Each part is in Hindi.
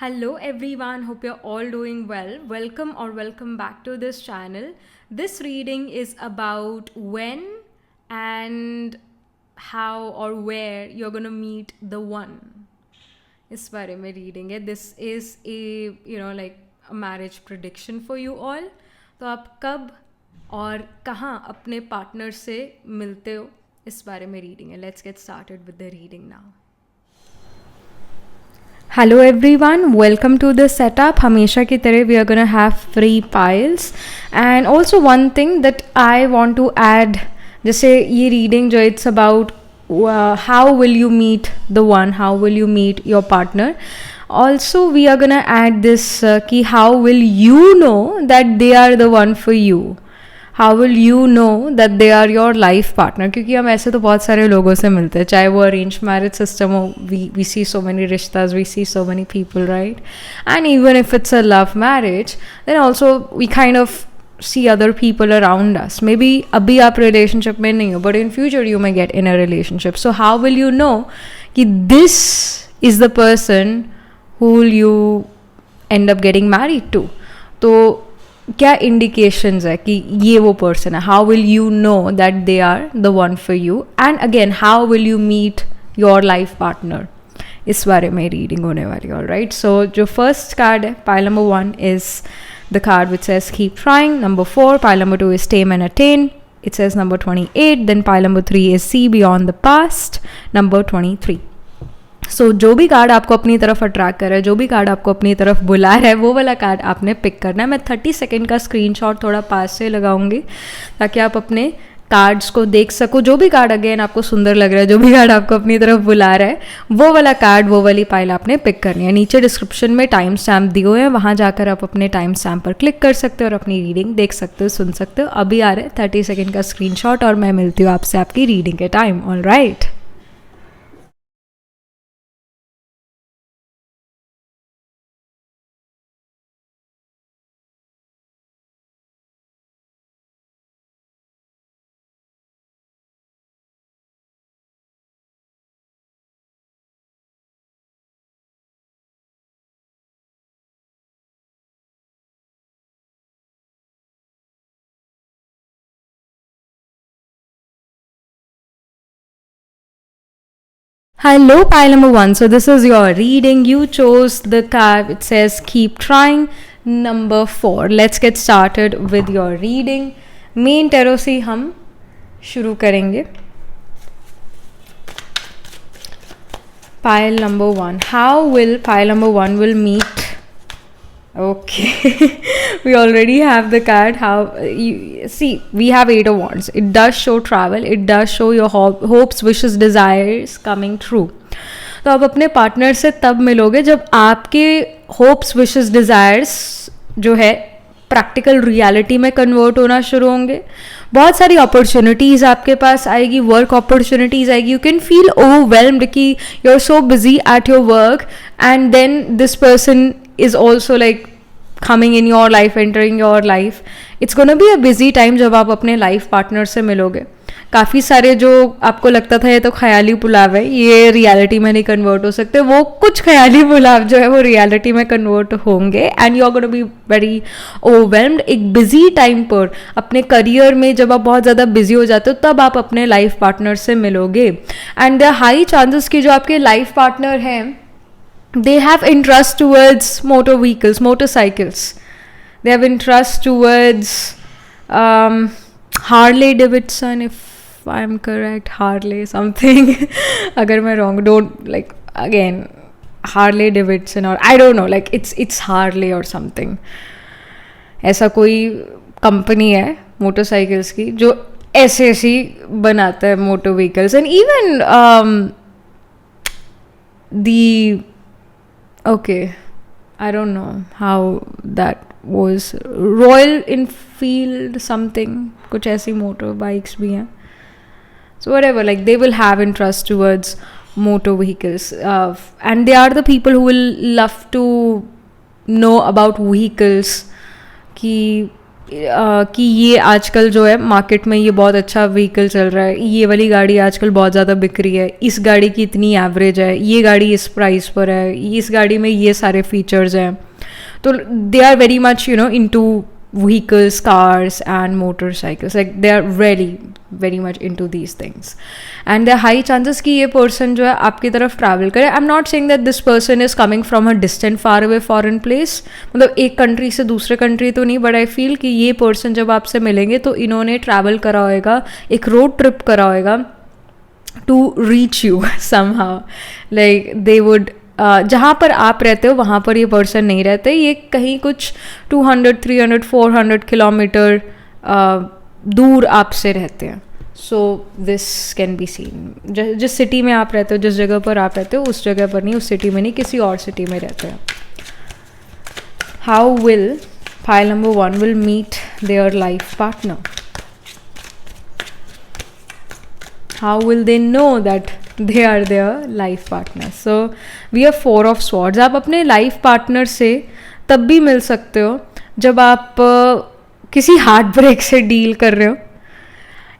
Hello everyone, hope you're all doing well. Welcome back to this channel. This reading is about when and how or where you're going to meet the one. इस बारे में रीडिंग है. This is a like a marriage prediction for you all. तो आप कब और कहाँ अपने पार्टनर से मिलते हो, इस बारे में रीडिंग है. Let's get started with the reading now. Hello everyone, welcome to the setup. हमेशा की तरह we are gonna have free piles. And also one thing that I want to add, जैसे ये reading जो it's about how will you meet the one, how will you meet your partner. Also we are gonna add this कि how will you know that they are the one for you. How will you know that they are your life partner. क्योंकि हम ऐसे तो बहुत सारे लोगों से मिलते हैं, चाहे वो अरेंज मैरिज सिस्टम हो. वी सी सो मेनी रिश्ताज, we see so many people, right. And even if it's a love marriage then also we kind of see other people around us. Maybe अभी आप रिलेशनशिप में नहीं हो, but in future you may get in a relationship. So how will you know कि this is the person who will you end up getting married to. तो क्या इंडिकेशंस है कि ये वो पर्सन है. How will you know that they are the one for you. And again how will you meet your life partner, इस बारे में रीडिंग होने वाली. All right. सो जो फर्स्ट कार्ड है, pile number 1 is the card which says keep trying. Number 4, pile number 2 is ten and attain. It says number 28. Then pile number 3 is see beyond the past. Number 23. सो जो भी कार्ड आपको अपनी तरफ अट्रैक्ट कर रहा है, जो भी कार्ड आपको अपनी तरफ बुला रहा है, वो वाला कार्ड आपने पिक करना है. मैं 30 सेकेंड का स्क्रीनशॉट थोड़ा पास से लगाऊंगी ताकि आप अपने कार्ड्स को देख सको. जो भी कार्ड अगेन आपको सुंदर लग रहा है, जो भी कार्ड आपको अपनी तरफ बुला रहा है, वो वाला कार्ड, वो वाली पाइल आपने पिक करनी है. नीचे डिस्क्रिप्शन में टाइम स्टैम्प दिए हुए हैं, वहाँ जाकर आप अपने टाइम स्टैम्प पर क्लिक कर सकते हो और अपनी रीडिंग देख सकते हो, सुन सकते हो. अभी आ रहा है 30 सेकेंड का स्क्रीनशॉट और मैं मिलती हूँ आपसे आपकी रीडिंग के time. All right. Hello, pile number 1. So this is your reading. You chose the card. It says keep trying. Number 4. Let's get started with your reading. Main tarot से हम शुरू करेंगे. Pile number 1. How will pile number 1 will meet? Okay. We already have the card. How you see, we have 8 of wands. It does show travel. It does show your hopes, wishes, desires coming true. तो आप अपने पार्टनर से तब मिलोगे जब आपके होप्स, विशेस, डिज़ायर्स जो है प्रैक्टिकल रियलिटी में कन्वर्ट होना शुरू होंगे. बहुत सारी अपॉर्चुनिटीज़ आपके पास आएगी, वर्क अपॉर्चुनिटीज़ आएगी. यू कैन फील ओवरवेल्म्ड कि you are so busy at your work and then this person is also like coming in your life, entering your life. It's gonna be a busy time जब आप अपने लाइफ पार्टनर से मिलोगे. काफ़ी सारे जो आपको लगता था ये तो ख्याली पुलाव है, ये रियलिटी में नहीं कन्वर्ट हो सकते, वो कुछ ख्याली पुलाव जो है वो रियलिटी में कन्वर्ट होंगे. And you are gonna be very overwhelmed. एक बिजी टाइम पर अपने करियर में जब आप बहुत ज़्यादा बिजी हो जाते हो, तब आप अपने लाइफ पार्टनर से मिलोगे. एंड द हाई चांसेस कि जो आपके लाइफ पार्टनर हैं, they have interest towards motor vehicles, motorcycles. They have interest towards Harley Davidson, if I'm correct. Harley something. Agar मैं wrong, don't like again Harley Davidson or I don't know, like it's Harley or something. ऐसा कोई कंपनी है मोटरसाइकिल्स की जो ऐसी बनाता है motor vehicles. And even the okay, I don't know how that was. Royal Enfield something, कुछ ऐसी मोटर बाइक्स भी हैं. So whatever, like they will have interest towards motor vehicles, and they are the people who will love to know about vehicles. कि कि ये आजकल जो है मार्केट में ये बहुत अच्छा व्हीकल चल रहा है, ये वाली गाड़ी आजकल बहुत ज़्यादा बिक रही है, इस गाड़ी की इतनी एवरेज है, ये गाड़ी इस प्राइस पर है, इस गाड़ी में ये सारे फीचर्स हैं. तो they are very much into vehicles, cars and motorcycles. Like they are really very much into these things, and there are high chances कि ये person जो है आपकी तरफ travel करे. I'm not saying that this person is coming from a distant far away foreign place, मतलब एक country से दूसरे country तो नहीं, but I feel कि ये person जब आपसे मिलेंगे तो इन्होंने travel करा होएगा, एक road trip करा होएगा to reach you somehow. Like they would जहाँ पर आप रहते हो वहाँ पर ये पर्सन नहीं रहते, ये कहीं कुछ 200, 300, 400 किलोमीटर दूर आपसे रहते हैं. So this can be seen. जिस सिटी में आप रहते हो, जिस जगह पर आप रहते हो, उस जगह पर नहीं, उस सिटी में नहीं, किसी और सिटी में रहते हैं. How will pile number 1 will meet their life partner? How will they know that they are their life partner? So we have 4 of swords. आप अपने लाइफ पार्टनर से तब भी मिल सकते हो जब आप किसी हार्ट ब्रेक से डील कर रहे हो,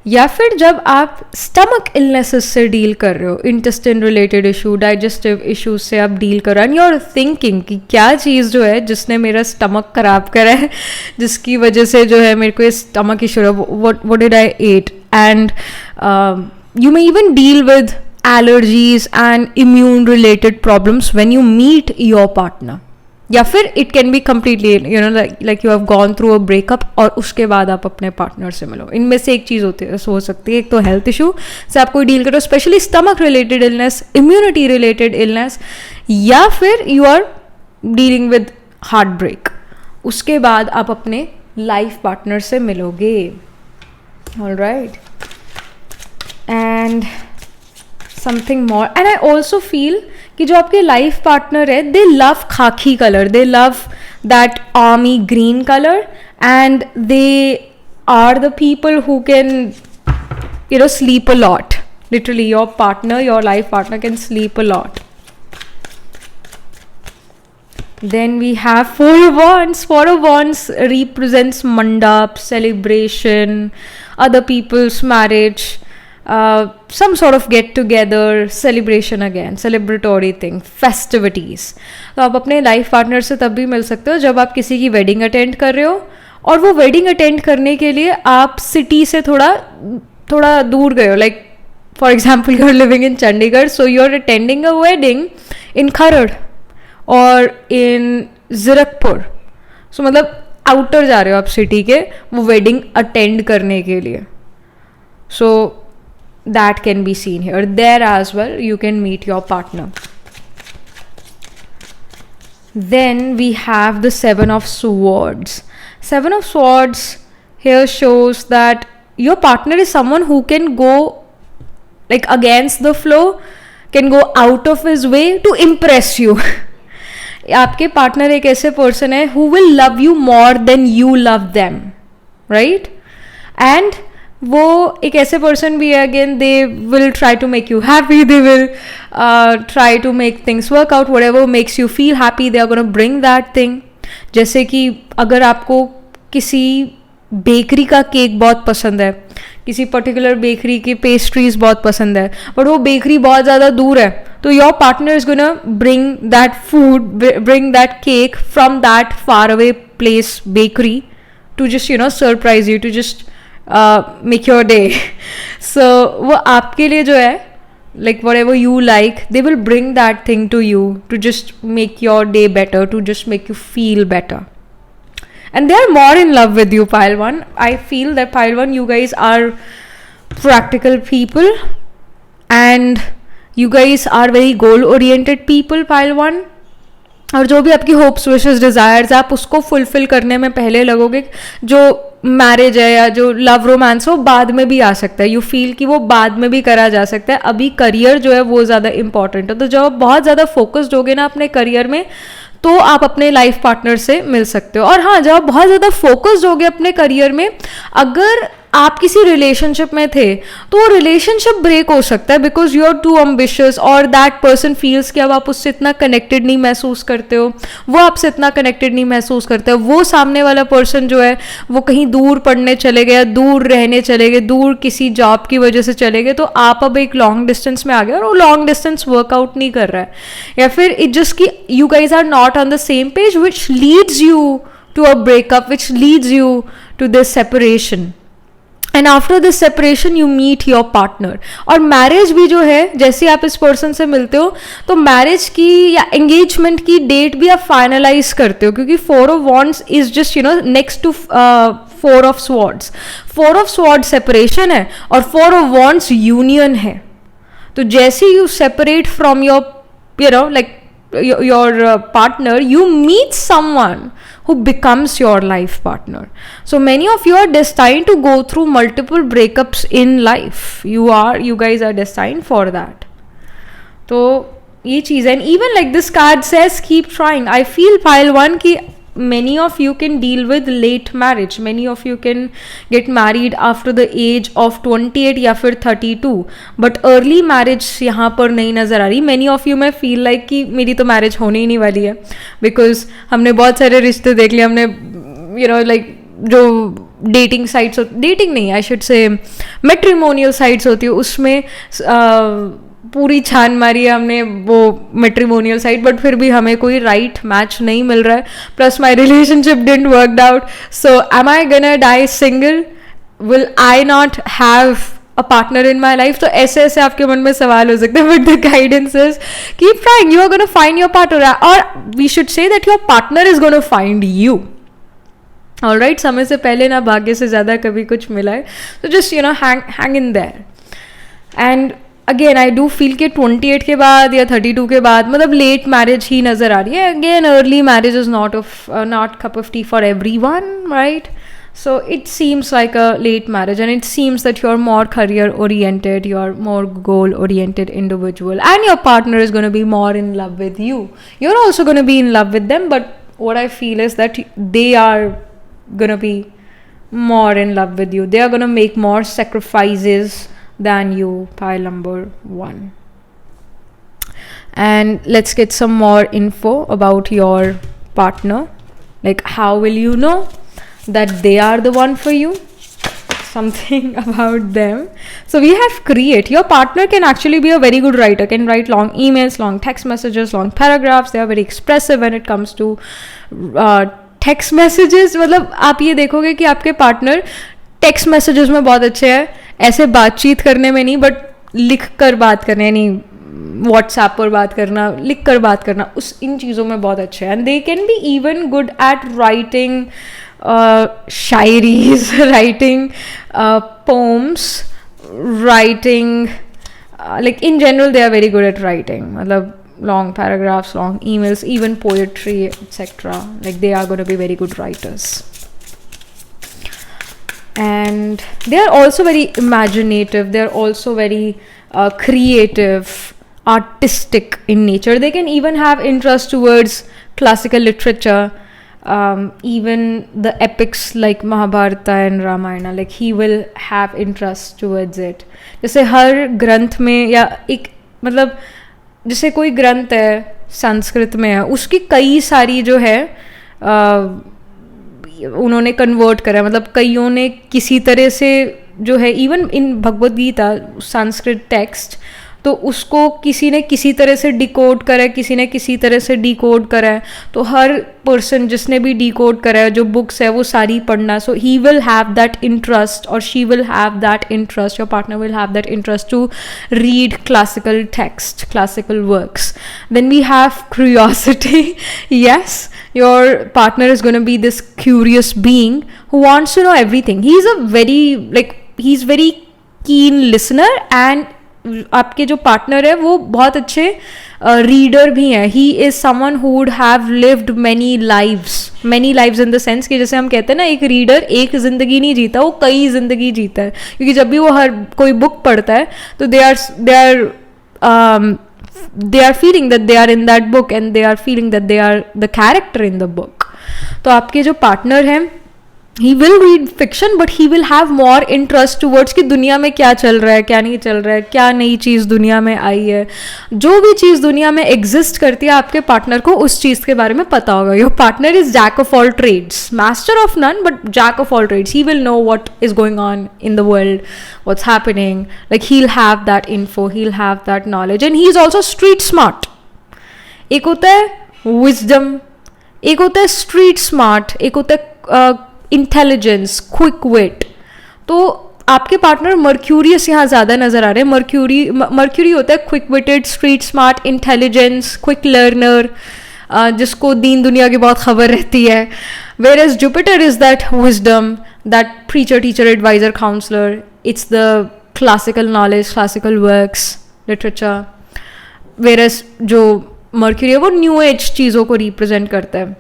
या फिर जब आप स्टमक इलनेसेस से डील कर रहे हो, intestine related issue, digestive issues से आप डील कर रहे हो, एंड यू आर थिंकिंग कि क्या चीज़ जो है जिसने मेरा स्टमक खराब करा है, जिसकी वजह से जो है मेरे को ये स्टमक इशू है, what did I ate. And you may even deal with allergies and immune related problems when you meet your partner. या फिर it can be completely like you have gone through a breakup और उसके बाद आप अपने पार्टनर से मिलो. इनमें से एक चीज़ हो सकती है. एक तो हेल्थ इशू से आपको डील करो, specially stomach related illness, immunity related illness, या फिर you are dealing with heart break. उसके बाद आप अपने लाइफ पार्टनर से मिलोगे. Alright. And something more, and I also feel कि जो आपके लाइफ पार्टनर है, they love khaki colour, they love that army green colour, and they are the people who can sleep a lot. Literally your partner, your life partner can sleep a lot. Then we have 4 of Wands. 4 of Wands represents mandap, celebration, other people's marriage, some sort of get together, celebration again, celebratory thing, festivities. तो आप अपने लाइफ पार्टनर से तब भी मिल सकते हो जब आप किसी की वेडिंग अटेंड कर रहे हो, और वो वेडिंग अटेंड करने के लिए आप सिटी से थोड़ा दूर गए हो. Like for example you are living in Chandigarh, so you are attending a wedding in Kharar और इन जीरकपुर. सो मतलब आउटर जा रहे हो आप सिटी के वो वेडिंग अटेंड करने के लिए. सो that can be seen here. There as well you can meet your partner. Then we have the 7 of Swords. 7 of Swords here shows that your partner is someone who can go like against the flow, can go out of his way to impress you. आपके पार्टनर एक ऐसे पर्सन है who will love you more than you love them, right? And वो एक ऐसे पर्सन भी है, again they will try to make you happy, they will try to make things work out, whatever makes you feel happy, they are gonna bring that thing. जैसे कि अगर आपको किसी बेकरी का केक बहुत पसंद है, किसी पर्टिकुलर बेकरी की पेस्ट्रीज बहुत पसंद है, बट वो बेकरी बहुत ज़्यादा दूर है, तो your partner is gonna bring that food, bring that cake from that far away place bakery to just surprise you, to just make your day. So वो आपके लिए जो है like whatever you like, they will bring that thing to you to just make your day better, to just make you feel better. And they are more in love with you, Pile 1. I feel that Pile 1, you guys are practical people and you guys are very goal oriented people, Pile 1. और जो भी आपकी होप्स, विशेस, डिज़ायर्स आप उसको फुलफिल करने में पहले लगोगे. जो मैरिज है या जो लव रोमांस हो बाद में भी आ सकता है, यू फील कि वो बाद में भी करा जा सकता है. अभी करियर जो है वो ज़्यादा इंपॉर्टेंट है, तो जब आप बहुत ज़्यादा फोकस्ड होगे ना अपने करियर में, तो आप अपने लाइफ पार्टनर से मिल सकते हो. और हाँ, जब आप बहुत ज़्यादा फोकस्ड होगे अपने करियर में, अगर आप किसी रिलेशनशिप में थे तो वो रिलेशनशिप ब्रेक हो सकता है because you are too ambitious और दैट पर्सन फील्स कि अब आप उससे इतना कनेक्टेड नहीं महसूस करते हो, वो आपसे इतना कनेक्टेड नहीं महसूस करते हो, वो सामने वाला पर्सन जो है वो कहीं दूर पढ़ने चले गए, दूर रहने चले गए, दूर किसी जॉब की वजह से चले गए, तो आप अब एक लॉन्ग डिस्टेंस में आ गए और वो लॉन्ग डिस्टेंस वर्कआउट नहीं कर रहा है, या फिर इट जस्ट कि you guys are not on the same page which leads you to a breakup, which leads you to this separation. And after this separation you meet your partner. और मैरिज भी जो है, जैसे आप इस पर्सन से मिलते हो तो मैरिज की या एंगेजमेंट की डेट भी आप फाइनलाइज करते हो, क्योंकि 4 of Wands is just you know next to 4 of Swords. 4 of Swords separation है और 4 of Wands यूनियन है. तो जैसे you separate from your you know like your partner, you meet someone who becomes your life partner. So many of you are destined to go through multiple breakups in life. You guys are destined for that. तो ये चीज़ है. And even like this card says, keep trying. I feel pile 1 कि many of you can deal with late marriage. Many of you can get married after the age of 28 या फिर 32. But early marriage यहाँ पर नहीं नज़र आ रही. Many of you may feel like कि मेरी तो marriage होने ही नहीं वाली है, because हमने बहुत सारे रिश्ते देख लिए, हमने you know like जो डेटिंग साइट्स, डेटिंग नहीं I should say matrimonial sites होती है, उसमें पूरी छान मारी है हमने वो मेट्रीमोनियल साइट, बट फिर भी हमें कोई राइट मैच नहीं मिल रहा है. Plus my relationship didn't worked out. So am I gonna die single? Will I not have a partner in my life? तो ऐसे ऐसे आपके मन में सवाल हो सकते हैं, but the guidance is keep trying, you are gonna find your partner, और we should say that your partner is gonna find you. All right, समय से पहले ना भाग्य से ज़्यादा कभी कुछ मिला है. तो just you no hang in their. And again I do feel कि 28 के बाद या 32 के बाद मतलब लेट मैरिज ही नज़र आ रही है. Again early marriage is not cup of T for every one, right? So it seems like a late marriage, and it seems that you're more career oriented, you're more goal oriented individual, and your partner is going to be more in love with you. You're also going to be in love with them, but what I feel is that they are going to be more in love with you. They are going to make more sacrifices than you, pile number 1. And let's get some more info about your partner. Like, how will you know that they are the one for you? Something about them. So we have create. Your partner can actually be a very good writer, can write long emails, long text messages, long paragraphs. They are very expressive when it comes to text messages. मतलब आप ये देखोगे कि आपके पार्टनर टेक्स्ट मैसेजेस में बहुत अच्छे हैं, ऐसे बातचीत करने में नहीं, बट लिख कर बात करने, नहीं व्हाट्सएप पर बात करना, लिख कर बात करना, उस इन चीज़ों में बहुत अच्छे हैं. And they can be even good at writing shayaris, writing poems, writing like in general they are very good at writing. मतलब long paragraphs, long emails, even poetry, etc. Like they are going to be very good writers. And they are also very imaginative. They are also very creative, artistic in nature. They can even have interest towards classical literature, even the epics like Mahabharata and Ramayana. Like he will have interest towards it. जैसे हर ग्रंथ में या एक मतलब जैसे कोई ग्रंथ है संस्कृत में है, उसकी कई सारी जो है उन्होंने कन्वर्ट करा, मतलब कईयों ने किसी तरह से जो है, even in Bhagavad Gita Sanskrit text, तो उसको किसी ने किसी तरह से डिकोड करा है, किसी ने किसी तरह से डिकोड करा है. तो हर पर्सन जिसने भी डिकोड करा है, जो बुक्स है वो सारी पढ़ना. So he will have that interest और she will have that interest, your partner will have that interest to read classical text, classical works. Then we have curiosity. Yes, your partner is going to be this curious being who wants to know everything. He's very keen listener, and आपके जो पार्टनर है वो बहुत अच्छे रीडर भी हैं. He is someone who would have lived many lives in the sense कि जैसे हम कहते हैं ना, एक रीडर एक ज़िंदगी नहीं जीता, वो कई ज़िंदगी जीता है. क्योंकि जब भी वो हर कोई बुक पढ़ता है तो they are feeling that they are in that book, and they are feeling that they are the character in the book. तो आपके जो पार्टनर हैं he will read fiction but he will have more interest towards कि दुनिया में क्या चल रहा है, क्या नहीं चल रहा है, क्या नई चीज़ दुनिया में आई है. जो भी चीज़ दुनिया में एग्जिस्ट करती है आपके पार्टनर को उस चीज़ के बारे में पता होगा. Your partner is jack of all trades, master of none but jack of all trades. He will know what is going on in the world, what's happening. Like he'll have that info, he'll have that knowledge, and he's also street smart. एक होता है विजडम, एक होता है स्ट्रीट स्मार्ट, एक होता है इंटेलिजेंस, क्विक विट. तो आपके पार्टनर मर्क्यूरियस यहाँ ज़्यादा नज़र आ रहे हैं. मर्क्यूरी होता है quick witted, street smart, intelligence, quick learner, जिसको दीन दुनिया की बहुत खबर रहती है. Whereas Jupiter is that wisdom, that preacher, teacher, adviser, counsellor. It's the classical knowledge, classical works, literature. Whereas जो मर्क्यूरी है वो न्यू एज चीज़ों को रिप्रेजेंट करता है.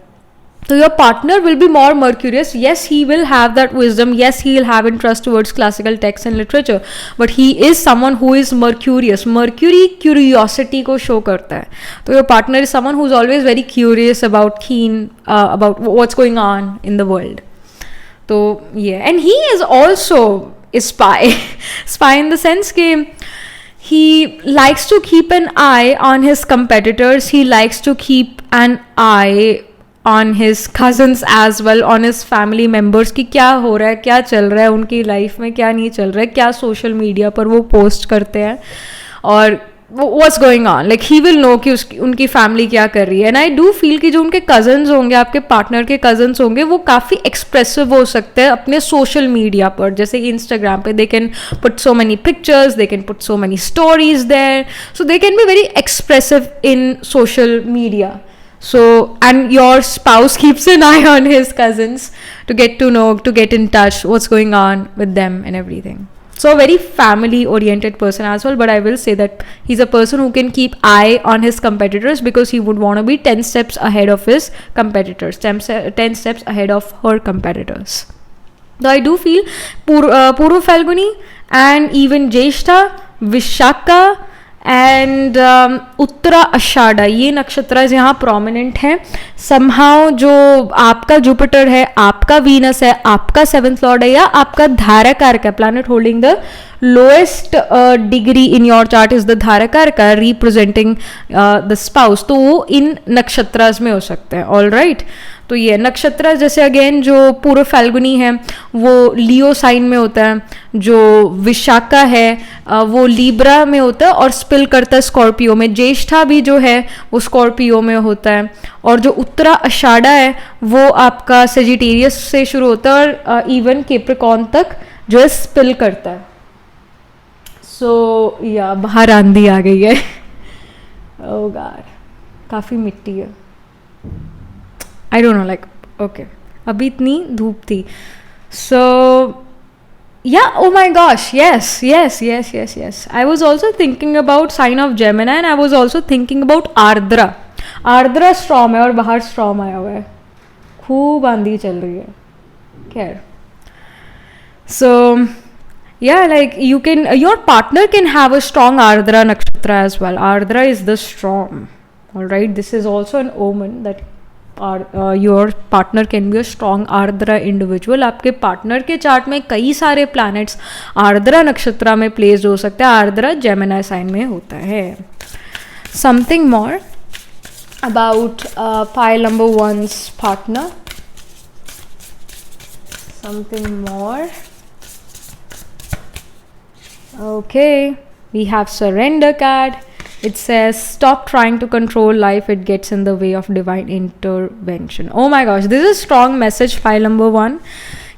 So your partner will be more mercurious. Yes, he will have that wisdom. Yes, he will have interest towards classical texts and literature. But he is someone who is mercurious. Mercury curiosity को show करता है. So your partner is someone who is always very curious about, keen about what's going on in the world. So yeah, and he is also a spy. Spy in the sense कि he likes to keep an eye on his competitors. He likes to keep an eye on his cousins as well, on his family members कि क्या हो रहा है, क्या चल रहा है उनकी लाइफ में, क्या नहीं चल रहा है, क्या सोशल मीडिया पर वो पोस्ट करते हैं और what's going on. Like he will know कि उनकी फैमिली क्या कर रही है. एंड आई डू फील कि जो उनके कजन्स होंगे, आपके पार्टनर के कजन्स होंगे, वो काफ़ी एक्सप्रेसिव हो सकते हैं अपने सोशल मीडिया पर. जैसे इंस्टाग्राम पे they can put so many pictures, they can put so many stories there, so they can be very expressive in social media. So, and your spouse keeps an eye on his cousins to get to know, to get in touch, what's going on with them and everything. So, a very family oriented person as well, but I will say that he's a person who can keep eye on his competitors because he would want to be 10 steps ahead of his competitors, 10 steps ahead of her competitors. So, I do feel Purva Falguni and even Jyeshtha, Vishaka and Uttara Ashadha, ये नक्षत्र यहाँ प्रोमिनेंट हैं. समहाउ जो आपका जुपिटर है, आपका वीनस है, आपका 7th लॉर्ड है, या आपका धारकारक है, planet holding the lowest degree in your chart is the धारकारक रिप्रेजेंटिंग द स्पाउस. तो वो इन नक्षत्रास में हो सकते हैं. All right. तो ये नक्षत्र जैसे अगेन जो पूर्व फाल्गुनी है वो लियो साइन में होता है, जो विशाखा है वो लीब्रा में होता है और स्पिल करता है स्कॉर्पियो में. ज्येष्ठा भी जो है वो स्कॉर्पियो में होता है, और जो उत्तरा आषाढ़ा है वो आपका सेजिटेरियस से शुरू होता है और इवन कैप्रिकॉर्न तक जो है स्पिल करता है. सो या बाहर आंधी आ गई है. ओ गॉड, काफ़ी मिट्टी है. I don't know, like okay, अभी इतनी धूप थी. So yeah oh my gosh, yes yes yes yes yes, I was also thinking about sign of Gemini and I was also thinking about Ardra. Ardra storm है और बाहर स्ट्रॉम आया हुआ है, खूब आंधी चल रही है. खैर, सो yeah, like you can, your partner can have a strong Ardra nakshatra as well. Ardra is the storm. All right, this is also an omen that your partner can be a strong Ardra individual. आपके पार्टनर के चार्ट में कई सारे प्लैनेट्स आर्द्रा नक्षत्र में प्लेस्ड हो सकते हैं. आर्द्रा जेमिनी साइन में होता है. Something more about pile number 1's partner. Something more. Okay, we have surrender card. It says stop trying to control life, it gets in the way of divine intervention. Oh my gosh, this is a strong message. File number 1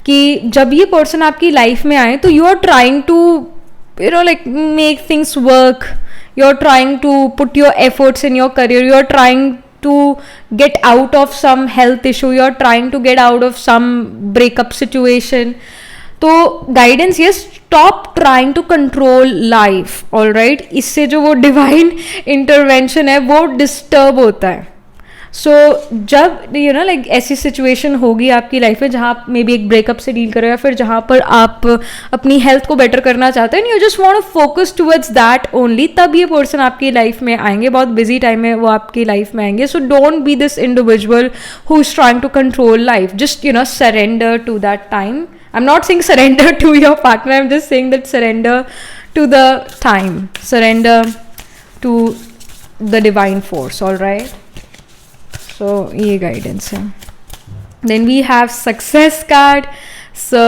कि जब ये पर्सन आपकी लाइफ में आए तो you are trying to like make things work, you are trying to put your efforts in your career, you are trying to get out of some health issue, you are trying to get out of some breakup situation. तो गाइडेंस ये stop trying to control life. All right, इससे जो वो डिवाइन इंटरवेंशन है वो डिस्टर्ब होता है. सो जब यू नो लाइक ऐसी सिचुएशन होगी आपकी लाइफ में जहाँ आप मे बी एक ब्रेकअप से डील कर रहे हो या फिर जहाँ पर आप अपनी हेल्थ को बेटर करना चाहते हैं, you just want to focus towards that only, तब ये पर्सन आपकी लाइफ में आएंगे, बहुत बिजी टाइम में वो आपकी लाइफ में आएंगे. So don't be this individual who is trying to control life. Just you know surrender to that time. I'm not saying surrender to your partner, I'm just saying that surrender to the time, surrender to the divine force. All right, so ye guidance hai. Then we have success card. So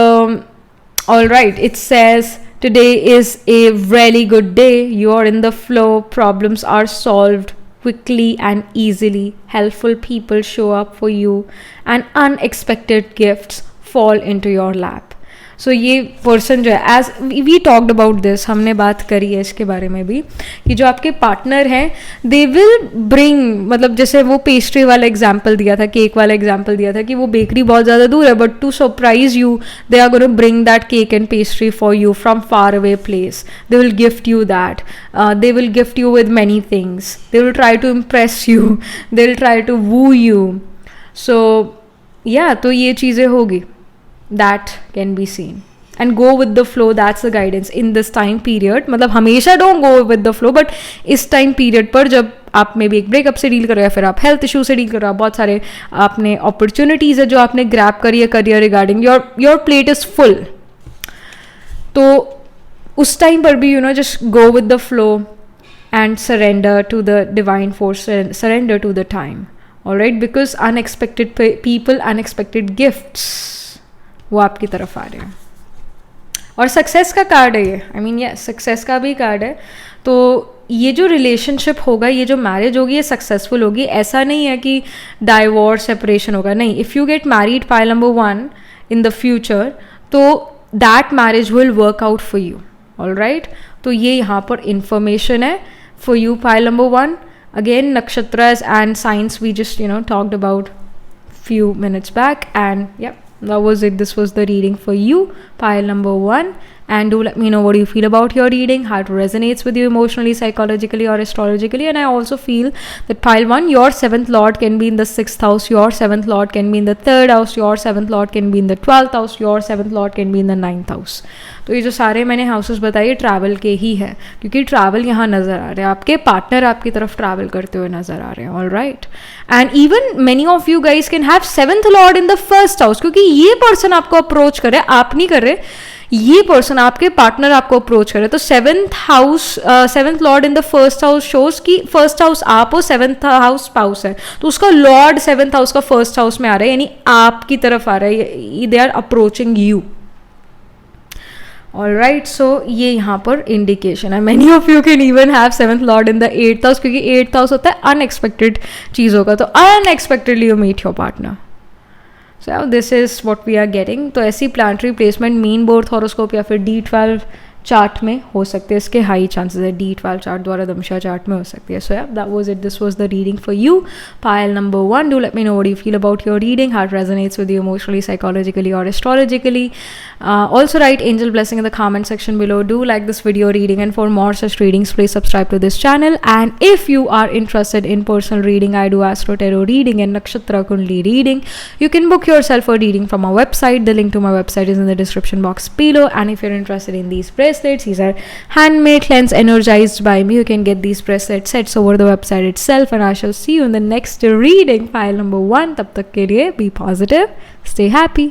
all right, it says today is a really good day, you are in the flow, problems are solved quickly and easily, helpful people show up for you and unexpected gifts fall into your lap. So ये पर्सन जो है, as we talked about this, हमने बात करी है इसके बारे में भी, कि जो आपके पार्टनर हैं दे विल ब्रिंग, मतलब जैसे वो पेस्ट्री वाला एग्जाम्पल दिया था, केक वाला एग्जाम्पल दिया था कि वो बेकरी बहुत ज़्यादा दूर है, but to surprise you they are gonna bring that cake and pastry for you from far away place. They will gift you that, they will gift you with many things, they will try to impress you, they will try to woo you. So yeah तो ये चीज़ें होगी. That can be seen and go with the flow. That's the guidance in this time period. मतलब हमेशा don't go with the flow, but इस time period पर जब आप में भी एक ब्रेकअप से डील कर रहे हो या फिर आप हेल्थ इशू से डील कर रहे हो, बहुत सारे आपने अपॉर्चुनिटीज़ है जो आपने ग्रैब करी है career regarding, your plate is full. तो उस टाइम पर भी you know just go with the flow and surrender to the divine force, surrender to the time. Alright, because unexpected people, unexpected gifts वो आपकी तरफ आ रहे हैं. और सक्सेस का कार्ड है ये, आई मीन ये सक्सेस का भी कार्ड है. तो ये जो रिलेशनशिप होगा, ये जो मैरिज होगी, ये सक्सेसफुल होगी. ऐसा नहीं है कि डाइवोर्स सेपरेशन होगा, नहीं. If you get married pile number 1 in the future, तो that marriage will work out for you. All right, तो ये यहाँ पर इंफॉर्मेशन है for you pile number 1. Again नक्षत्रास and science we just you know talked about few minutes back, and yeah, that was it. This was the reading for you, pile number 1. And do let me know what you feel about your reading, how it resonates with you emotionally, psychologically, or astrologically. And I also feel that pile 1, your 7th lord can be in the 6th house, your 7th lord can be in the 3rd house, your 7th lord can be in the 12th house, your 7th lord can be in the 9th house. तो ये जो सारे मैंने हाउसेस बताए ट्रैवल के ही है, क्योंकि ट्रैवल यहाँ नज़र आ रहे हैं, आपके पार्टनर आपकी तरफ ट्रैवल करते हुए नज़र आ रहे हैं. All right, and even many of you guys can have 7th lord in the 1st house, क्योंकि ये पर्सन आपको अप्रोच करे, आप नहीं कर रहे, ये पर्सन आपके पार्टनर आपको अप्रोच करे. तो 7th house, 7th lord in the 1st house shows कि 1st हाउस आप हो, 7th हाउस स्पाउस है, तो उसका लॉर्ड 7th हाउस का 1st हाउस में आ रहा है, यानी आपकी तरफ आ रहा है, they are approaching you. All right, so ये यहाँ पर इंडिकेशन है. Many of you can even have 7th lord in the 8th house, क्योंकि 8th हाउस होता है अनएक्सपेक्टेड चीज़ों का, तो unexpectedly you meet your partner. So this is what we are getting. तो ऐसी planetary placement main birth horoscope या फिर D12 चार्ट में हो सकते हैं, इसके हाई चांसेस है. D12 चार्ट द्वारा दमशा चार्ट में हो सकती है. सो या that was it. This was the reading for you, pile number 1. Do let me know what you feel about your reading, how it resonates with you emotionally, psychologically और astrologically. Also write angel blessing in the comment section below. Do like this video reading, and for more such readings please subscribe to this channel. And if you are interested in personal reading, I do astro tarot reading and nakshatra kundli reading. You can book yourself a reading from our website. The link to my website is in the description box below. And if you're interested in these bracelets, these are handmade, cleansed, energized by me. You can get these bracelet sets over the website itself. And I shall see you in the next reading, file number 1. Tab tak ke liye be positive, stay happy.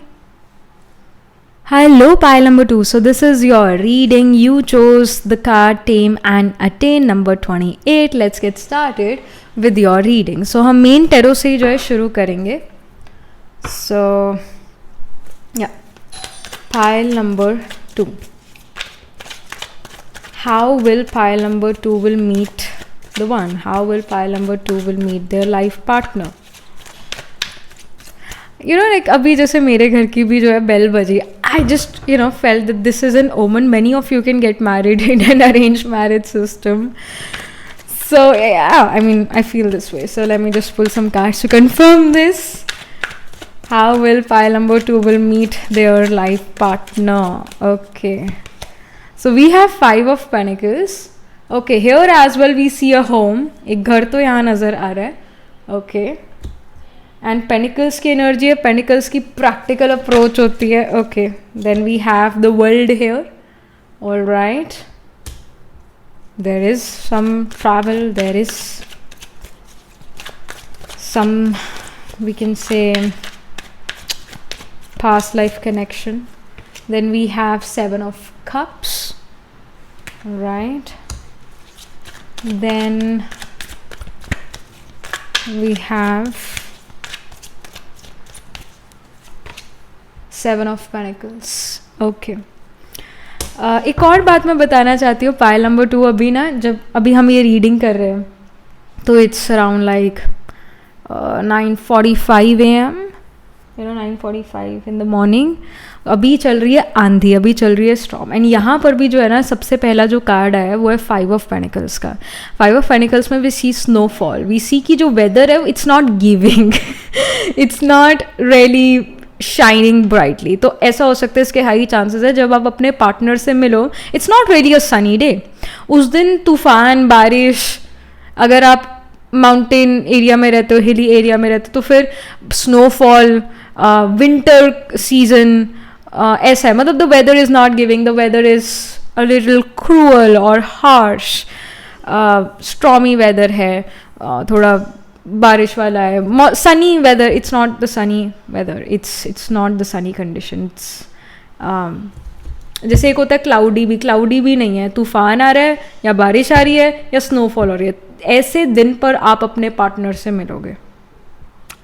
Hello, pile number 2. So this is your reading. You chose the card Tame and Attain number 28. Let's get started with your reading. So हम मेन टेरो से ही जो है शुरू करेंगे. So yeah, pile number 2. How will pile number 2 will meet the one? How will pile number 2 will meet their life partner? You know, like अभी जैसे मेरे घर की भी जो है बेल बजी, I just you know felt that this is an omen. Many of you can get married in an arranged marriage system. So yeah, I mean I feel this way. So let me just pull some cards to confirm this. How will pile number 2 will meet their life partner? Okay. So we have 5 of Pentacles. Okay, here as well we see a home. एक घर तो यहाँ नज़र आ रहा है. Okay. एंड पेनिकल्स की एनर्जी है, पेनिकल्स की प्रैक्टिकल अप्रोच होती है. Okay, then we have the world here. All right, there is some travel, there is some, we can say, past life connection. Then we have 7 of cups, right? Then we have 7 of pentacles. Okay. एक और बात मैं बताना चाहती हूँ पाइल नंबर 2. अभी ना, जब अभी हम ये रीडिंग कर रहे हैं तो it's around like 9:45 AM, 9:45 in the morning. अभी चल रही है आंधी, अभी चल रही है स्टॉर्म. एंड यहाँ पर भी जो है ना, सबसे पहला जो कार्ड आया है वो है 5 of Pentacles का. 5 of Pentacles में वी सी स्नोफॉल. वी सी की जो वेदर है it's not giving, it's not really shining brightly. तो ऐसा हो सकता है, इसके हाई चांसेस है जब आप अपने पार्टनर से मिलो, it's not really a sunny day. उस दिन तूफान, बारिश, अगर आप माउंटेन एरिया में रहते हो, हिली एरिया में रहते हो, तो फिर स्नोफॉल, विंटर सीजन, ऐसा है. मतलब the weather is not giving, the weather is a little cruel और हार्श. स्ट्रॉमी वेदर है, थोड़ा बारिश वाला है. Sunny weather, it's not the sunny weather, it's not the sunny condition. जैसे एक होता है क्लाउडी भी नहीं है, तूफान आ रहा है या बारिश आ रही है या स्नोफॉल हो रही है. ऐसे दिन पर आप अपने पार्टनर से मिलोगे,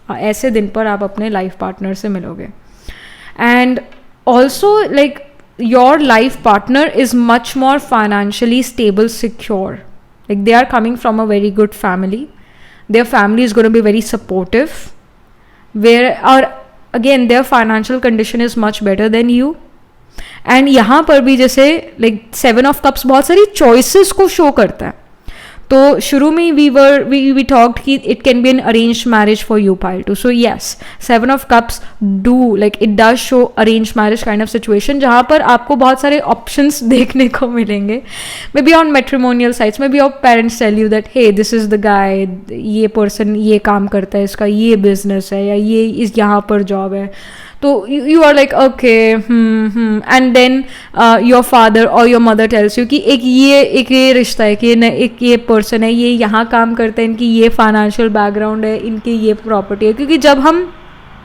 ऐसे दिन पर आप अपने लाइफ पार्टनर से मिलोगे. And also like your life partner is much more financially stable, secure. Like they are coming from a very good family. Their family is going to be very supportive, where और again their financial condition is much better than you. And यहाँ पर भी जैसे लाइक 7 of Cups बहुत सारी चॉइसेस को शो करता है. तो शुरू में वी टॉक्ड कि it can be an arranged marriage for you pile two. So yes, 7 of Cups do like it does show arranged marriage kind of situation, जहाँ पर आपको बहुत सारे ऑप्शंस देखने को मिलेंगे. Maybe on matrimonial sites, maybe your parents tell you that hey this is the guy, ये पर्सन ये काम करता है, इसका ये बिजनेस है, या ये इस यहाँ पर जॉब है. तो you are like okay, and then your father or your mother tells you कि एक ये रिश्ता है, कि एक ये पर्सन है, ये यहाँ काम करता है, इनकी ये फाइनेंशियल बैकग्राउंड है, इनकी ये प्रॉपर्टी है. क्योंकि जब हम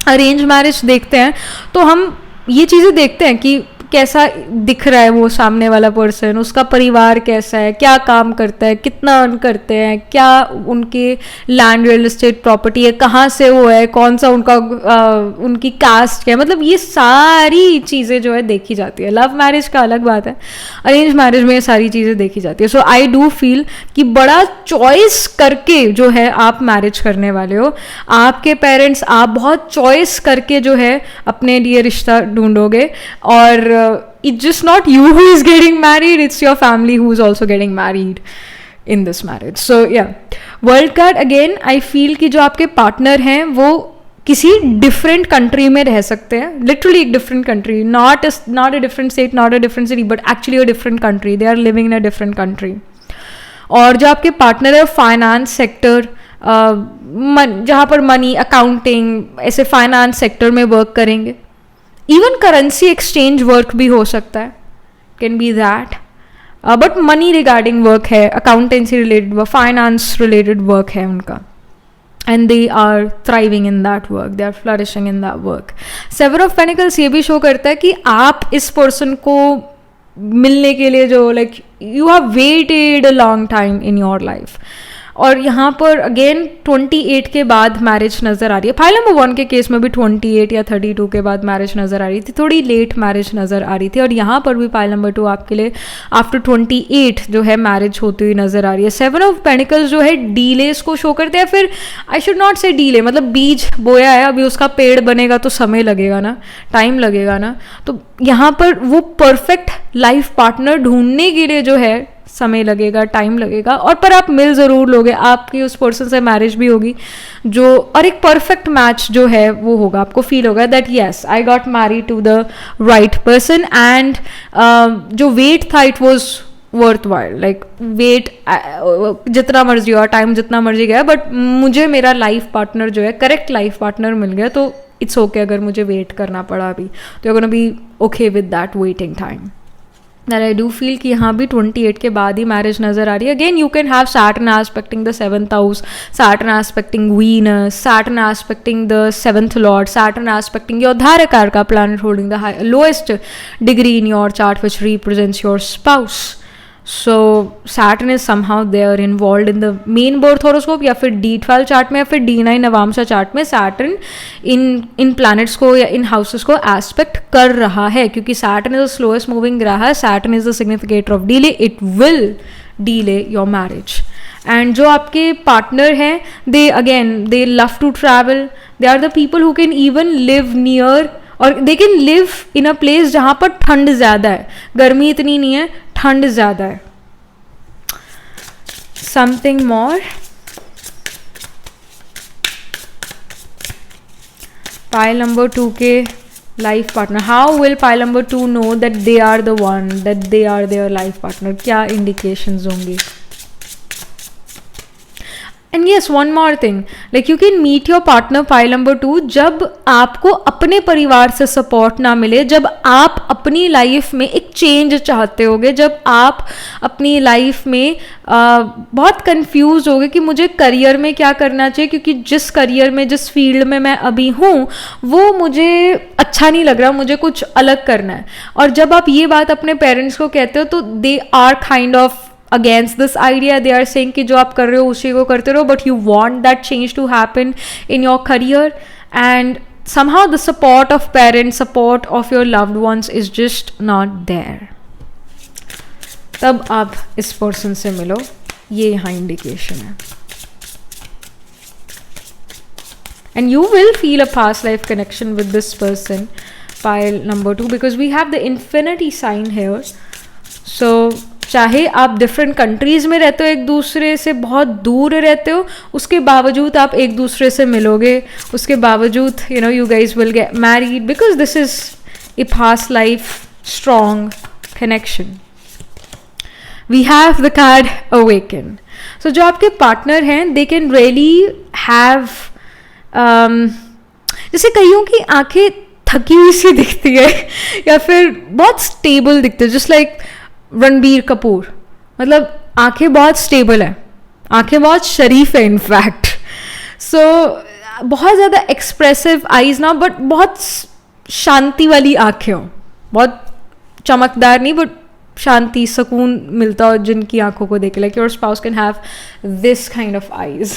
अरेंज मैरिज देखते हैं तो हम ये चीज़ें देखते हैं कि कैसा दिख रहा है वो सामने वाला पर्सन, उसका परिवार कैसा है, क्या काम करता है, कितना अर्न करते हैं, क्या उनके लैंड रियल एस्टेट प्रॉपर्टी है, कहाँ से वो है, कौन सा उनका उनकी कास्ट क्या है. मतलब ये सारी चीज़ें जो है देखी जाती है. लव मैरिज का अलग बात है, अरेंज मैरिज में ये सारी चीज़ें देखी जाती है. सो आई डू फील कि बड़ा चॉइस करके जो है आप मैरिज करने वाले हो. आपके पेरेंट्स, आप बहुत चॉइस करके जो है अपने लिए रिश्ता ढूंढोगे. और it's just not you who is getting married, it's your family who is also getting married in this marriage. So yeah, world card again, I feel कि जो आपके पार्टनर हैं वो किसी डिफरेंट कंट्री में रह सकते हैं. लिटरली एक different country, not a different state, not a different city, but actually a different country. They are living in a different country. और जो आपके पार्टनर है फाइनेंस सेक्टर, जहाँ पर मनी, अकाउंटिंग, ऐसे फाइनेंस सेक्टर में वर्क करेंगे. इवन करेंसी एक्सचेंज वर्क भी हो सकता है, can be that. But money regarding work है, accountancy related work, finance related work है उनका. And they are thriving in that work, they are flourishing in that work. 7 of Pentacles ये भी शो करता है कि आप इस पर्सन को मिलने के लिए जो like you have waited a long time in your life. और यहाँ पर अगेन 28 के बाद मैरिज नज़र आ रही है. फाइल नंबर 1 के केस में भी 28 या 32 के बाद मैरिज नज़र आ रही थी, थोड़ी लेट मैरिज नज़र आ रही थी. और यहाँ पर भी फाइल नंबर 2 आपके लिए आफ्टर 28 जो है मैरिज होती हुई नज़र आ रही है. 7 of Pentacles जो है डीलेस को शो करते हैं. फिर आई शुड नॉट से डीले, मतलब बीज बोया है, अभी उसका पेड़ बनेगा तो समय लगेगा ना, टाइम लगेगा ना. तो यहाँ पर वो परफेक्ट लाइफ पार्टनर ढूंढने के लिए जो है समय लगेगा, टाइम लगेगा. और पर आप मिल ज़रूर लोगे, आपकी उस पर्सन से मैरिज भी होगी जो, और एक परफेक्ट मैच जो है वो होगा. आपको फील होगा that yes I got married to the right person. And जो वेट था it was worthwhile, like wait जितना मर्जी हुआ, टाइम जितना मर्जी गया, बट मुझे मेरा लाइफ पार्टनर जो है, करेक्ट लाइफ पार्टनर मिल गया, तो इट्स ओके अगर मुझे वेट करना पड़ा अभी, तो you gonna be okay with that waiting time. That I do feel कि यहाँ भी 28 के बाद ही मैरिज नजर आ रही है. Again you can have Saturn aspecting the 7th house, Saturn aspecting Venus, Saturn aspecting the 7th lord, Saturn aspecting your धारकार का planet holding the lowest degree in your chart which represents your spouse. So Saturn is somehow there involve in the main birth horoscope, या फिर D12 चार्ट में या फिर D9 नवामशा चार्ट में सैटर्न इन प्लैनेट्स को या इन हाउसेस को एस्पेक्ट कर रहा है, क्योंकि Saturn is the slowest moving ग्रह, Saturn is the significator of delay, it will delay your marriage. And जो आपके पार्टनर हैं, they love to travel, they are the people who can even live near, और they can live in a place जहाँ पर ठंड ज़्यादा है, गर्मी इतनी नहीं है, ठंड ज़्यादा है. समथिंग मोर. पाइल नंबर 2 के life partner, how will pile number 2 know that they are the one, that they are their life partner, क्या इंडिकेशंस होंगी. And yes, one more thing, like you can meet your partner pile number 2 जब आपको अपने परिवार से सपोर्ट ना मिले, जब आप अपनी लाइफ में एक चेंज चाहते होगे, जब आप अपनी लाइफ में बहुत कंफ्यूज होगे कि मुझे करियर में क्या करना चाहिए, क्योंकि जिस करियर में, जिस फील्ड में मैं अभी हूँ वो मुझे अच्छा नहीं लग रहा, मुझे कुछ अलग करना है. और जब आप ये बात अपने पेरेंट्स को कहते हो तो they are kind of against this idea. They are saying कि जो आप कर रहे हो उसी को करते रहो, but you want that change to happen in your career, and somehow the support of parents, support of your loved ones is just not there. तब आप इस पर्सन से मिलो, ये यहाँ इंडिकेशन है. And you will feel a past life connection with this person, pile number 2, because we have the infinity sign here. So चाहे आप डिफरेंट कंट्रीज़ में रहते हो, एक दूसरे से बहुत दूर रहते हो, उसके बावजूद आप एक दूसरे से मिलोगे, उसके बावजूद you guys will get married, because this is a past life strong connection. We have the card awaken. So जो आपके पार्टनर हैं, they can really have जैसे कईयों की आंखें थकी हुई सी दिखती है या फिर बहुत स्टेबल दिखते हैं, जस्ट लाइक रणबीर कपूर, मतलब आंखें बहुत स्टेबल है, आंखें बहुत शरीफ है इनफैक्ट. सो बहुत ज़्यादा एक्सप्रेसिव आईज ना, बट बहुत शांति वाली आंखें हो, बहुत चमकदार नहीं, बट शांति, सुकून मिलता हो जिनकी आंखों को देख. Like your spouse can have this kind of eyes,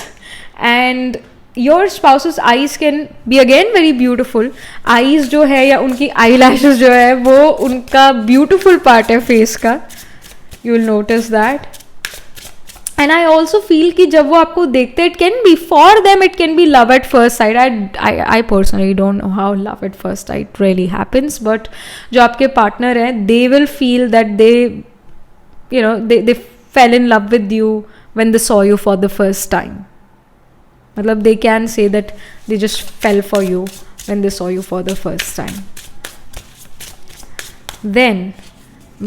and your spouses eyes can be again very beautiful. Eyes जो है या उनकी आई लैशेज जो है वो उनका ब्यूटिफुल पार्ट है फेस का, you will notice that. And I also feel कि जब वो आपको देखते हैं, it can B for them, it can B love at first sight. I personally don't know how love at first sight really happens, but जो आपके पार्टनर हैं, they will feel that they fail in love with you when they saw you for the first time. मतलब they can say that they just fell for you when they saw you for the first time. Then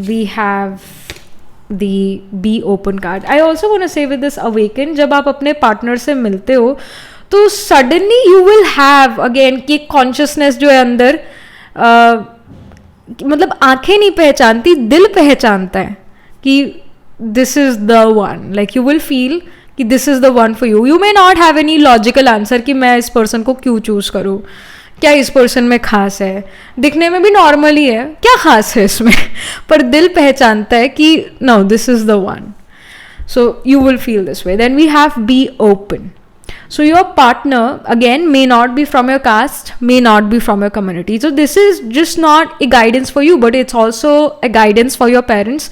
we have the be open card. I also want to say with this awaken, जब आप अपने पार्टनर से मिलते हो तो suddenly you will have again कि consciousness जो है अंदर, मतलब आंखें नहीं पहचानती, दिल पहचानता है कि this is the one. Like you will feel कि this is the one for you. You may not have any logical answer कि मैं इस पर्सन को क्यों चूज़ करूँ, क्या इस पर्सन में खास है, दिखने में भी नॉर्मल ही है, क्या खास है इसमें, पर दिल पहचानता है कि no this is the one. So you will feel this way. Then we have be open. So your partner again may not be from your caste, may not be from your community. So this is just not a guidance for you, but it's also a guidance for your parents.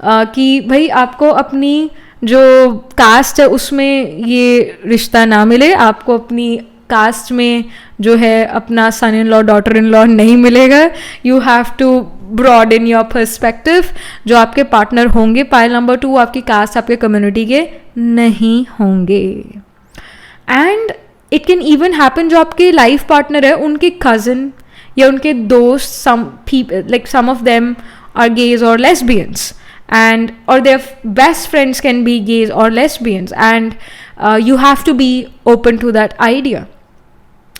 कि भाई आपको अपनी जो कास्ट है उसमें ये रिश्ता ना मिले, आपको अपनी कास्ट में जो है अपना son in law, daughter in law नहीं मिलेगा. You have to broaden your perspective. जो आपके पार्टनर होंगे पाइल नंबर 2, आपकी कास्ट, आपके कम्युनिटी के नहीं होंगे. And it can even happen जो आपके लाइफ पार्टनर है उनके कज़न या उनके दोस्त, सम ऑफ देम आर गेज और lesbians, and or their best friends can be gays or lesbians, and you have to be open to that idea.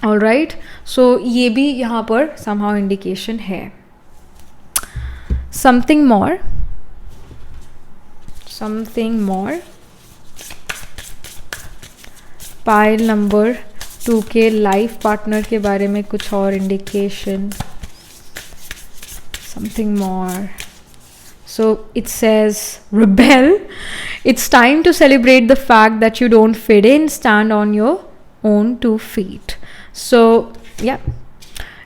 All right, so ये भी यहाँ पर somehow indication है. Something more. पाइल नंबर 2 के लाइफ पार्टनर के बारे में कुछ और indication. Something more. So it says, rebel. It's time to celebrate the fact that you don't fit in, stand on your own 2 feet. So yeah,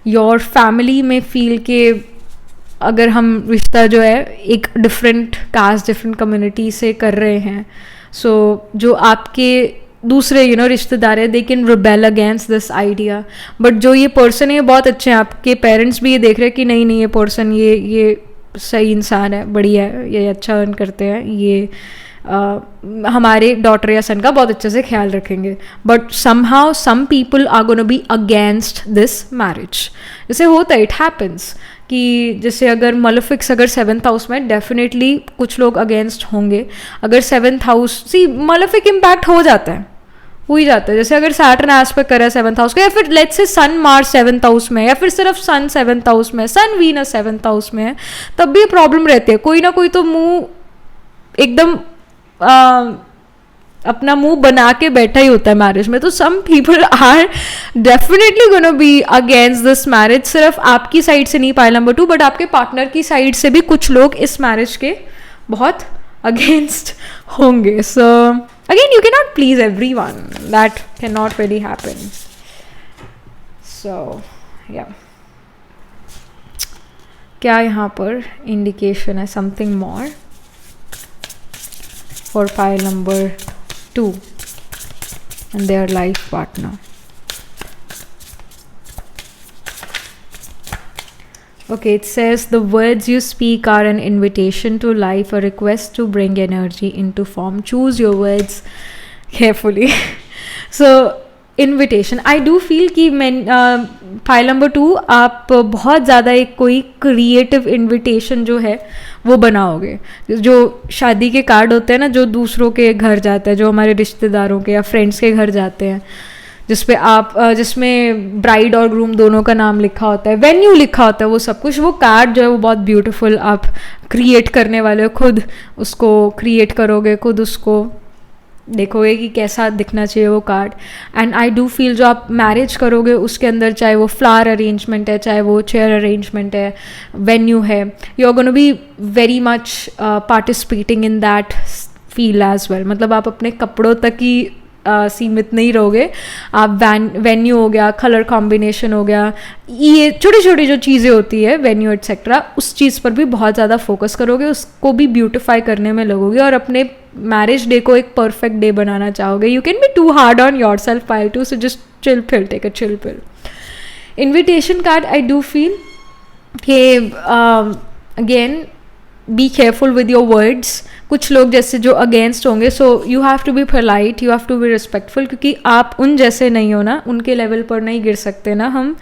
your family में feel के अगर हम रिश्ता जो है एक डिफरेंट कास्ट, डिफरेंट कम्युनिटी से कर रहे हैं, सो जो आपके दूसरे रिश्तेदार है, they can rebel against this idea. But जो ये पर्सन है ये बहुत अच्छे हैं, आपके पेरेंट्स भी ये देख रहे हैं कि नहीं नहीं ये पर्सन ये सही इंसान है, बढ़िया है, ये अच्छा अर्न करते हैं, ये हमारे डॉटर या सन का बहुत अच्छे से ख्याल रखेंगे. But somehow some people are gonna be against this marriage. जैसे होता है, इट हैपन्स कि जैसे अगर मलेफिक्स अगर 7th हाउस में, डेफिनेटली कुछ लोग अगेंस्ट होंगे. अगर 7th हाउस सी मलेफिक इम्पैक्ट हो जाता है, हो ही जाता है. जैसे अगर सैटर्न एस्पेक्ट करे 7th हाउस का, या फिर let's say sun Mars 7th house में, या फिर सिर्फ सन 7th हाउस में, सन वीनस 7th हाउस में है, तब भी ये प्रॉब्लम रहती है. कोई ना कोई तो मुंह एकदम अपना मुंह बना के बैठा ही होता है मैरिज में. तो some people are definitely gonna be against this marriage. सिर्फ आपकी साइड से नहीं पाइल नंबर 2, बट आपके पार्टनर की साइड से भी कुछ लोग इस मैरिज के बहुत अगेंस्ट होंगे. So again you can not please everyone, that can not really happen. So yeah क्या यहाँ पर इंडिकेशन है? Something more for pile number 2 and their life partner. Okay, it says the words you speak are an invitation to life, a request to bring energy into form. Choose your words carefully. So invitation, I do feel कि मैं फाइल नंबर 2 आप बहुत ज़्यादा एक कोई क्रिएटिव इन्विटेशन जो है वो बनाओगे. जो शादी के कार्ड होते हैं ना, जो दूसरों के घर जाते हैं, जो हमारे रिश्तेदारों के या फ्रेंड्स के घर जाते हैं, जिसमें ब्राइड और ग्रूम दोनों का नाम लिखा होता है, वेन्यू लिखा होता है, वो सब कुछ, वो कार्ड जो है वो बहुत ब्यूटीफुल आप क्रिएट करने वाले हो. खुद उसको क्रिएट करोगे, खुद उसको देखोगे कि कैसा दिखना चाहिए वो card. And I do feel जो आप मैरिज करोगे उसके अंदर, चाहे वो फ्लावर अरेंजमेंट है, चाहे वो चेयर अरेंजमेंट है, वेन्यू है, you are gonna be very much participating in that feel as well. मतलब आप अपने कपड़ों तक ही सीमित नहीं रहोगे. आप वेन्यू हो गया, कलर कॉम्बिनेशन हो गया, ये छोटी छोटी जो चीज़ें होती है वेन्यू एट्सेट्रा, उस चीज़ पर भी बहुत ज़्यादा फोकस करोगे, उसको भी ब्यूटिफाई करने में लगोगे और अपने मैरिज डे को एक परफेक्ट डे बनाना चाहोगे. You can be too hard on yourself pile 2, so just chill pill, take a chill pill. Invitation card, I do feel कि again be careful with your words. कुछ लोग जैसे जो अगेंस्ट होंगे, so you have to be polite, you have to be respectful, क्योंकि आप उन जैसे नहीं हो ना, उनके लेवल पर नहीं गिर सकते ना हम,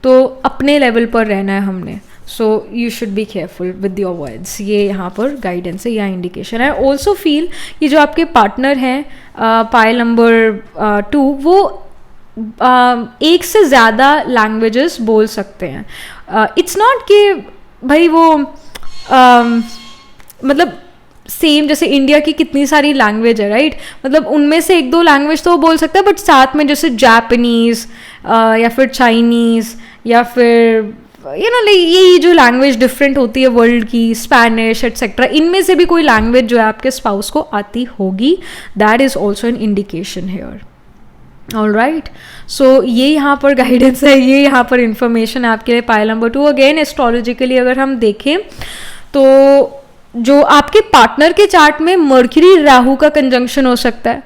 तो अपने लेवल पर रहना है हमने. So you should be careful with your words. ये यहाँ पर गाइडेंस है या इंडिकेशन है. ऑल्सो फील कि जो आपके पार्टनर हैं पाइल नंबर 2, वो एक से ज़्यादा लैंग्वेजेस बोल सकते हैं. इट्स नॉट कि भाई वो मतलब सेम जैसे इंडिया की कितनी सारी लैंग्वेज है, राइट? मतलब उनमें से 1-2 लैंग्वेज तो वो बोल सकता है, बट साथ में जैसे जापानीज़ या फिर चाइनीज़ या फिर ये जो लैंग्वेज डिफरेंट होती है वर्ल्ड की, स्पेनिश एट्सेट्रा, इनमें से भी कोई लैंग्वेज जो है आपके स्पाउस को आती होगी. That is also an indication here. All right, so ये यहाँ पर गाइडेंस है, ये यहाँ पर इंफॉर्मेशन है आपके लिए पाइल नंबर 2. अगेन एस्ट्रोलॉजिकली अगर हम देखें तो जो आपके पार्टनर के चार्ट में मर्क्यूरी राहु का कंजंक्शन हो सकता है,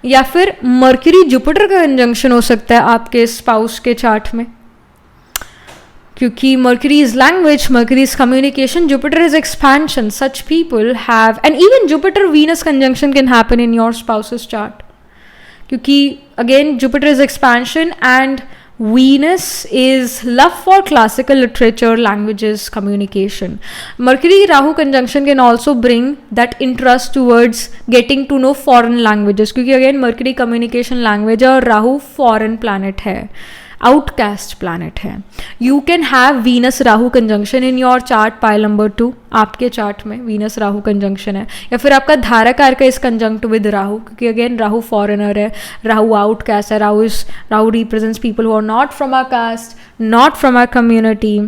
या फिर मर्क्यूरी जुपिटर का कंजंक्शन हो सकता है आपके स्पाउस के चार्ट में, क्योंकि Mercury is language, Mercury is communication, Jupiter is expansion. Such people have, and even Jupiter Venus conjunction can happen in your spouse's chart, क्योंकि again Jupiter is expansion and Venus is love for classical literature, languages, communication. Mercury Rahu conjunction can also bring that interest towards getting to know foreign languages, क्योंकि again Mercury communication language है और Rahu foreign planet है, आउटकास्ट प्लानट है. You can have Venus Rahu conjunction in your chart pile number 2. आपके चार्ट में वीनस राहु कंजंक्शन है, या फिर आपका धाराकार का इस कंजंक्ट विद राहु, क्योंकि अगेन राहु फॉरेनर है, राहु आउटकास्ट है, Rahu represents people who are not from our caste, not from our community.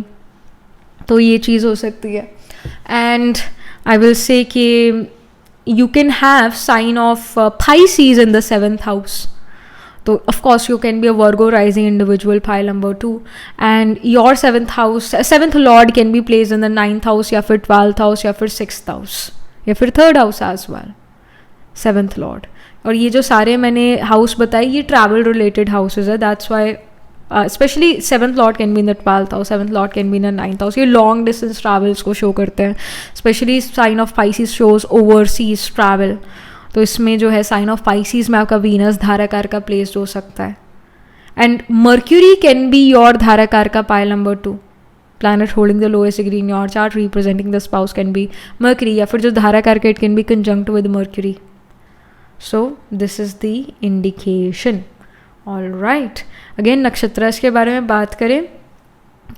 तो ये चीज़ हो सकती है. एंड आई विल से कि you can have sign of Pisces in the 7th house. So of course you can be a Virgo rising individual, pile number 2, and your 7th lord can be placed in the 9th house या फिर 12th house या फिर 6th house या फिर 3rd house as well. 7th lord, और ये जो सारे मैंने हाउस बताए ये ट्रैवल रिलेटेड हाउसेज है. That's why specially 7th lord can be in the 12th house, 7th lord can be in the 9th house. ये लॉन्ग डिस्टेंस ट्रैवल्स को शो करते हैं. Specially sign of Pisces shows overseas travel. तो इसमें जो है साइन ऑफ Pisces में आपका वीनस धाराकार का प्लेस्ड हो सकता है. And Mercury can be your धाराकार का pile number 2. Planet holding the lowest degree in your chart representing the spouse can be Mercury, या फिर जो धाराकार का it can be conjunct with Mercury. So this is the indication. All right, again नक्षत्र के बारे में बात करें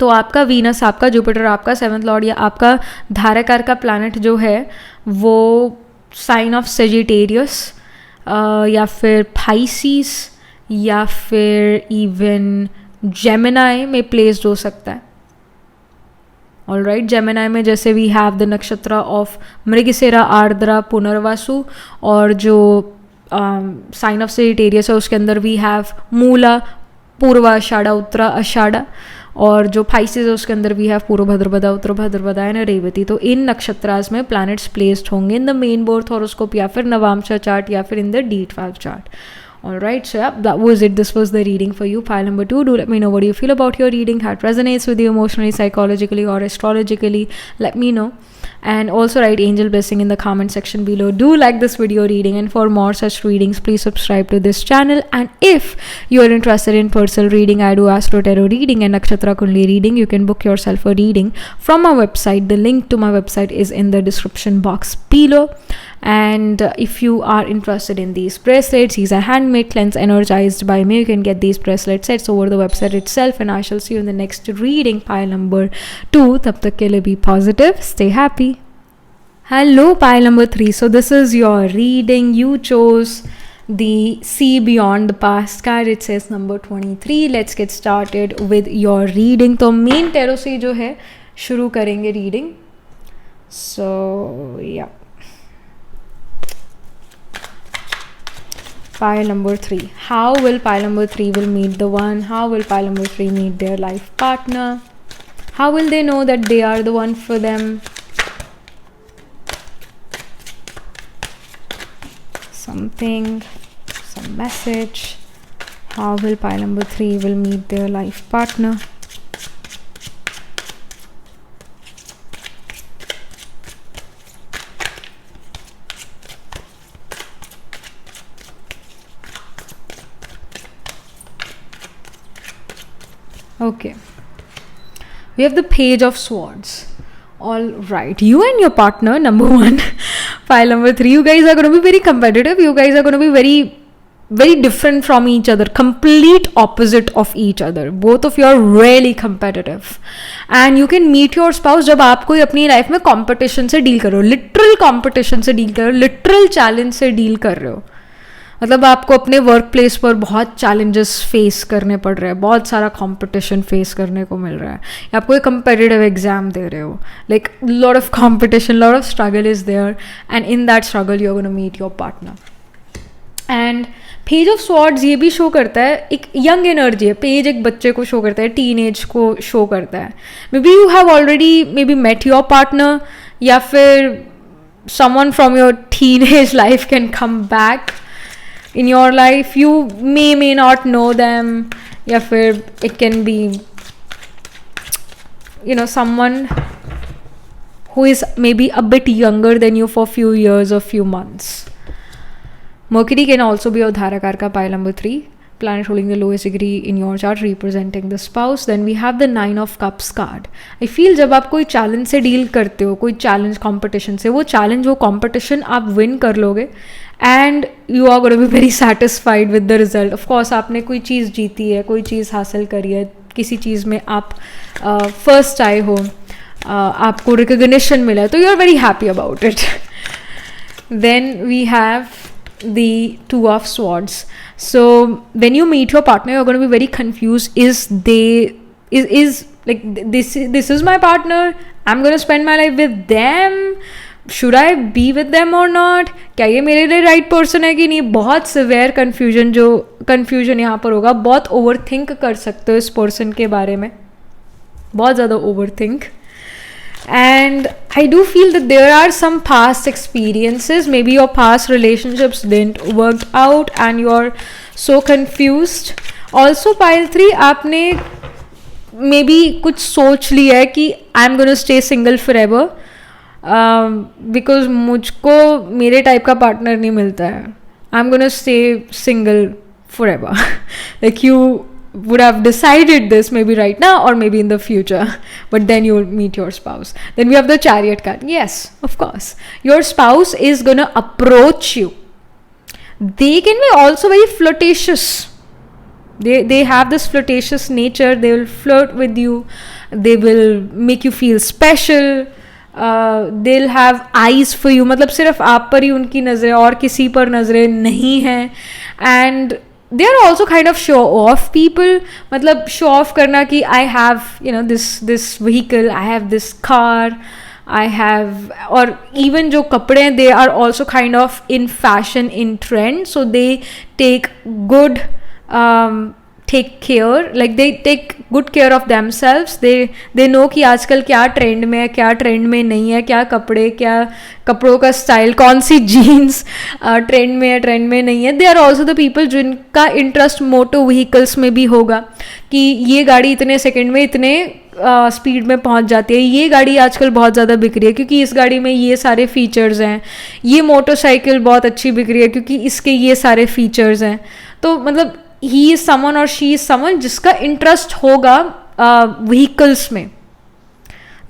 तो आपका वीनस, आपका जुपिटर, आपका 7th लॉर्ड या आपका धाराकार का प्लैनेट जो है वो साइन ऑफ सेजिटेरियस या फिर Pisces या फिर इवन जेमिनाई में प्लेस्ड हो सकता है. ऑल राइट, जेमिनाई में जैसे वी हैव द नक्षत्र ऑफ मृगशिरा, आर्द्रा, पुनर्वासु, और जो साइन ऑफ सेजिटेरियस है उसके अंदर वी हैव मूला, पूर्वा आषाढ़ा, उत्तरा आषाढ़ा, और जो Pisces है उसके अंदर वी हैव पूर्व भद्रपदा, उत्तर भद्रपदा एंड रेवती. तो इन नक्षत्रास में प्लैनेट्स प्लेस्ड होंगे इन द मेन बोर्थ हॉरोस्कोप या फिर नवांश चार्ट या फिर in the D12 chart. Alright, so yeah, that was it. This was the reading for you, pile number 2. Do let me know what you feel about your reading, how it resonates with you emotionally, psychologically, or astrologically. Let me know. And also write angel blessing in the comment section below. Do like this video reading, and for more such readings, please subscribe to this channel. And if you are interested in personal reading, I do Astro Tarot reading and Nakshatra Kundli reading. You can book yourself a reading from my website. The link to my website is in the description box below. And if you are interested in these bracelets, these are handmade, cleansed, energized by me. You can get these bracelet sets over the website itself, and I shall see you in the next reading, pile number 2. Tab tak ke liye be positive, stay happy. Hello, pile number 3. So this is your reading. You chose the See Beyond the Past card. It says number 23. Let's get started with your reading. तो main tarot से जो है शुरू करेंगे reading. So yeah. Pile number 3. How will pile number 3 will meet the one? How will pile number 3 meet their life partner? How will they know that they are the one for them? Something, some message. How will pile number 3 will meet their life partner? Okay, we have the Page of Swords. All right, you and your partner, number 1, pile number 3, you guys are going to be very competitive. You guys are going to be very, very different from each other, complete opposite of each other. Both of you are really competitive, and you can meet your spouse जब आप कोई अपनी लाइफ में कंपटीशन से डील कर रहे हो, लिटरल कंपटीशन से डील कर रहे हो, लिटरल चैलेंज से डील कर रहे हो. मतलब आपको अपने वर्क प्लेस पर बहुत चैलेंजेस फेस करने पड़ रहे हैं, बहुत सारा कंपटीशन फेस करने को मिल रहा है, या आप कोई कंपेटिटिव एग्जाम दे रहे हो. Like lot of competition, lot of struggle is there, and in that struggle you are gonna meet your partner. And page of swords ये भी शो करता है एक यंग एनर्जी है. पेज एक बच्चे को शो करता है, टीन एज को शो करता है. Maybe you have already maybe met your partner, या फिर someone from your teenage life can come back in your life. You may not know them, या फिर it can be someone who is maybe a bit younger than you for few years or few months. Mercury can also be your धाराकार का pile number 3. planet holding the lowest degree in your chart representing the spouse. Then we have the 9 of cups card. I feel जब आप कोई challenge से deal करते हो, कोई challenge competition से, वो challenge, वो competition आप win कर लोगे and you are going to be very satisfied with the result. Of course आपने कोई चीज़ जीती है, कोई चीज़ हासिल करी है, किसी चीज़ में आप first आए हो, आपको recognition मिला है, तो you are very happy about it. Then we have the 2 of swords. So when you meet your partner, you're going to be very confused. Is like this is my partner, I'm going to spend my life with them, should I be with them or not, क्या ये मेरे लिए right person है कि नहीं. बहुत severe confusion यहाँ पर होगा. बहुत overthink कर सकते हो इस person के बारे में, बहुत ज़्यादा overthink. And I do feel that there are some past experiences, maybe your past relationships didn't work out and you're so confused. Also pile 3, आपने maybe कुछ सोच लिया है कि I'm gonna stay single forever because मुझको मेरे type का partner नहीं मिलता है. I'm gonna stay single forever. Like you would have decided this maybe right now or maybe in the future, but then you'll meet your spouse. Then we have the Chariot card. Yes, of course, your spouse is gonna approach you. They can be also very flirtatious. They have this flirtatious nature. They will flirt with you, they will make you feel special. They'll have eyes for you, मतलब सिर्फ आप पर ही उनकी नज़रें, और किसी पर नज़रें नहीं हैं. And they are also kind of show off people, मतलब show off करना कि I have, you know, this vehicle, I have this car, I have, और even जो कपड़े हैं, they are also kind of in fashion, in trend, so they take good take care, like they take good care of themselves. they know कि आजकल क्या ट्रेंड में है, क्या ट्रेंड में नहीं है, क्या कपड़े, क्या कपड़ों का स्टाइल, कौन सी जीन्स ट्रेंड में है, ट्रेंड में नहीं है. They are also the people जिनका इंटरेस्ट मोटो व्हीकल्स में भी होगा कि ये गाड़ी इतने सेकंड में इतने स्पीड में पहुंच जाती है, ये गाड़ी आजकल बहुत ज़्यादा बिक रही है क्योंकि इस गाड़ी में ये सारे फीचर्स हैं, ये मोटरसाइकिल बहुत अच्छी बिक रही है क्योंकि इसके ये सारे फीचर्स हैं. तो मतलब he is someone or she is someone जिसका इंटरेस्ट होगा व्हीकल्स में,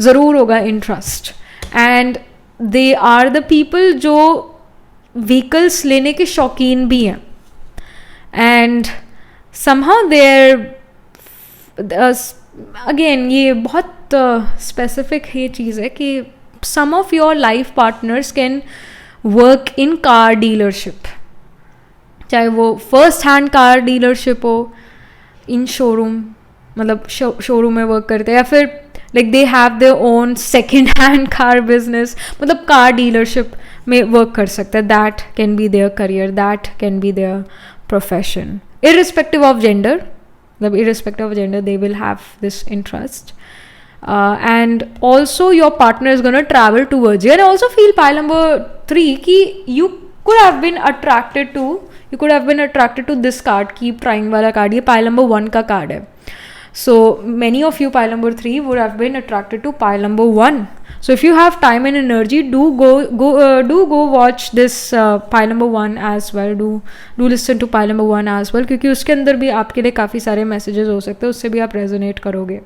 ज़रूर होगा interest. And they are the people जो व्हीकल्स लेने के शौकीन भी हैं. एंड somehow देयर अगेन ये बहुत स्पेसिफिक ये चीज़ है कि some of your life partners can work in car dealership, चाहे वो फर्स्ट हैंड कार डीलरशिप हो, इन शोरूम, मतलब शोरूम में वर्क करते हैं, या फिर like they have their own second hand car business, मतलब कार डीलरशिप में वर्क कर सकते हैं. That can be their career, that can be their profession, irrespective of gender, मतलब irrespective of gender they will have this interest. And also your partner is going to travel towards you. And I also feel pile number 3 कि you could have been attracted to this card, keep trying वाला कार्ड, ये pile number 1 का कार्ड है. So many of you pile number 3 would have been attracted to pile number 1. So if you have time and energy, do go watch this pile number 1 as well. Do listen to pile number 1 as well, क्योंकि उसके अंदर भी आपके लिए काफ़ी सारे मैसेजेस हो सकते हैं, उससे भी आप रेजोनेट करोगे.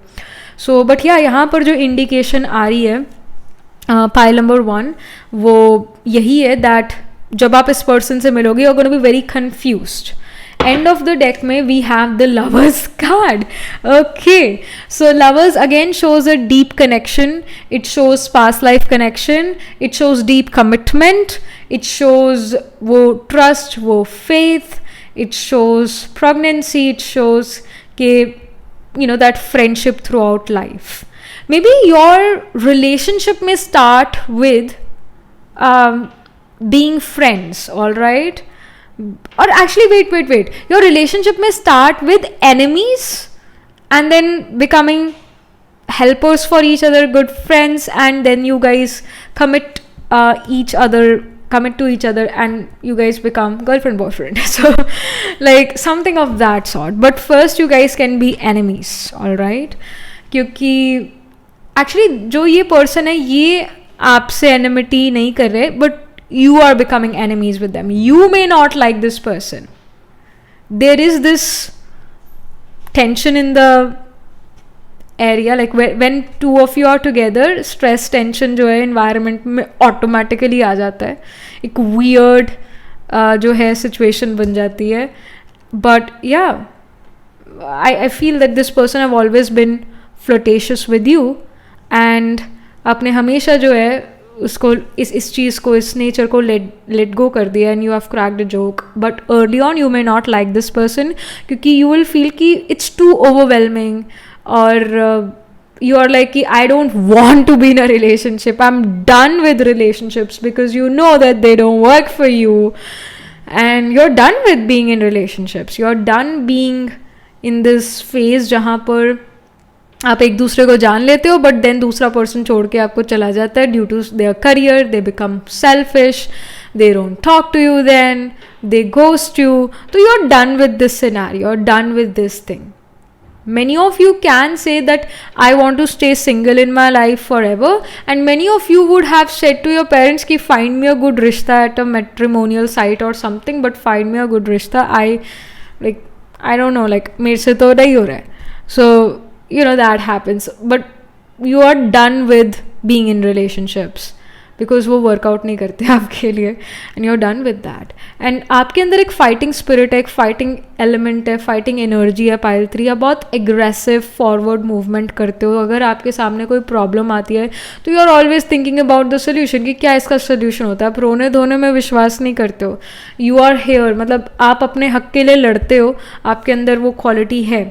So but yeah, यहाँ पर जो इंडिकेशन आ रही है pile number 1 वो यही है that जब आप इस पर्सन से मिलोगे you're going to be very confused. End of the deck में we have the lovers card. Okay, so lovers again shows a deep connection, it shows past life connection, it shows deep commitment, it shows वो trust, वो faith, it shows pregnancy, it shows कि you know that friendship throughout life. Maybe your relationship may start with being friends, all right, or actually wait, your relationship may start with enemies and then becoming helpers for each other, good friends, and then you guys commit to each other and you guys become girlfriend boyfriend. So like something of that sort, but first you guys can be enemies, all right, क्योंकि actually जो ये person है ये आपसे enmity नहीं कर रहे, but you are becoming enemies with them. You may not like this person, there is this tension in the area, like when two of you are together, stress tension जो है environment में automatically आ जाता है, एक weird जो है situation बन जाती है. But yeah, I feel that this person have always been flirtatious with you, and आपने हमेशा जो है उसको इस चीज़ को, इस नेचर को let go कर दिया, and you have cracked a joke. But early on you may not like this person, क्योंकि you will feel कि it's too overwhelming, or you are like कि I don't want to be in a relationship, I'm done with relationships, because you know that they don't work for you, and you're done with being in relationships, you're done being in this phase जहाँ पर आप एक दूसरे को जान लेते हो, बट देन दूसरा पर्सन छोड़ के आपको चला जाता है due to their career, they become selfish, they don't talk to you, then they ghost you. तो you are done with this scenario, you are done with this thing. Many of you can say that I want to stay single in my life forever, and many of you would have said to your parents ki find me a good rishta at a matrimonial site or something, but find me a good rishta. I don't know, like मेरे से तो नहीं हो रहा है. So you know that happens, but you are done with being in relationships because वो वर्कआउट नहीं करते आपके लिए, and you are done with that. And आपके अंदर एक फाइटिंग स्पिरिट है, एक फाइटिंग एलिमेंट है, फाइटिंग एनर्जी है पाइल 3. आप बहुत एग्रेसिव फॉरवर्ड मूवमेंट करते हो. अगर आपके सामने कोई प्रॉब्लम आती है तो you are always thinking about the solution, कि क्या इसका सोल्यूशन होता है. आप रोने धोने में विश्वास नहीं करते हो. यू आर हेयर, मतलब आप अपने हक के लिए लड़ते हो, आपके अंदर वो क्वालिटी है.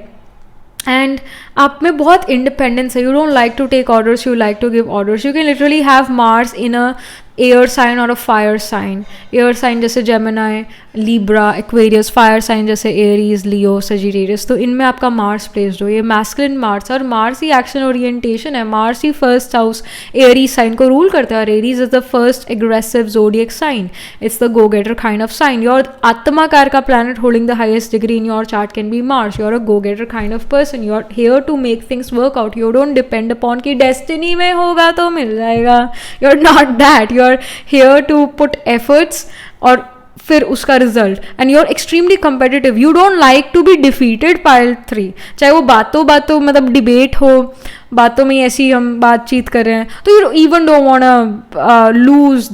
एंड आप में बहुत इंडिपेंडेंस है. You don't like to take orders, you like to give orders. You can literally have Mars in a air sign और a fire sign. Air sign जैसे Gemini, Libra, Aquarius. Fire sign जैसे एरीज, लियो, सजिटेरियस. तो इनमें आपका मार्स प्लेस्ड हो, ये मैस्कुलिन मार्स, और मार्स ही एक्शन ओरिएंटेशन है. मार्स ही फर्स्ट हाउस एरी साइन को रूल करता है, और Aries is the first aggressive zodiac sign. It's the go getter kind of sign. Your आत्माकार का planet holding the highest degree in your chart can be Mars. You are a go getter kind of person. You are here to make things work out. You don't depend upon कि डेस्टिनी में होगा तो मिल जाएगा. You are not that. You are here to put efforts और फिर उसका result. And you are extremely competitive. You don't like to be defeated pile 3. चाहे वो बातों मतलब डिबेट हो, बातों में ऐसी हम बातचीत कर रहे हैं, तो you even don't want lose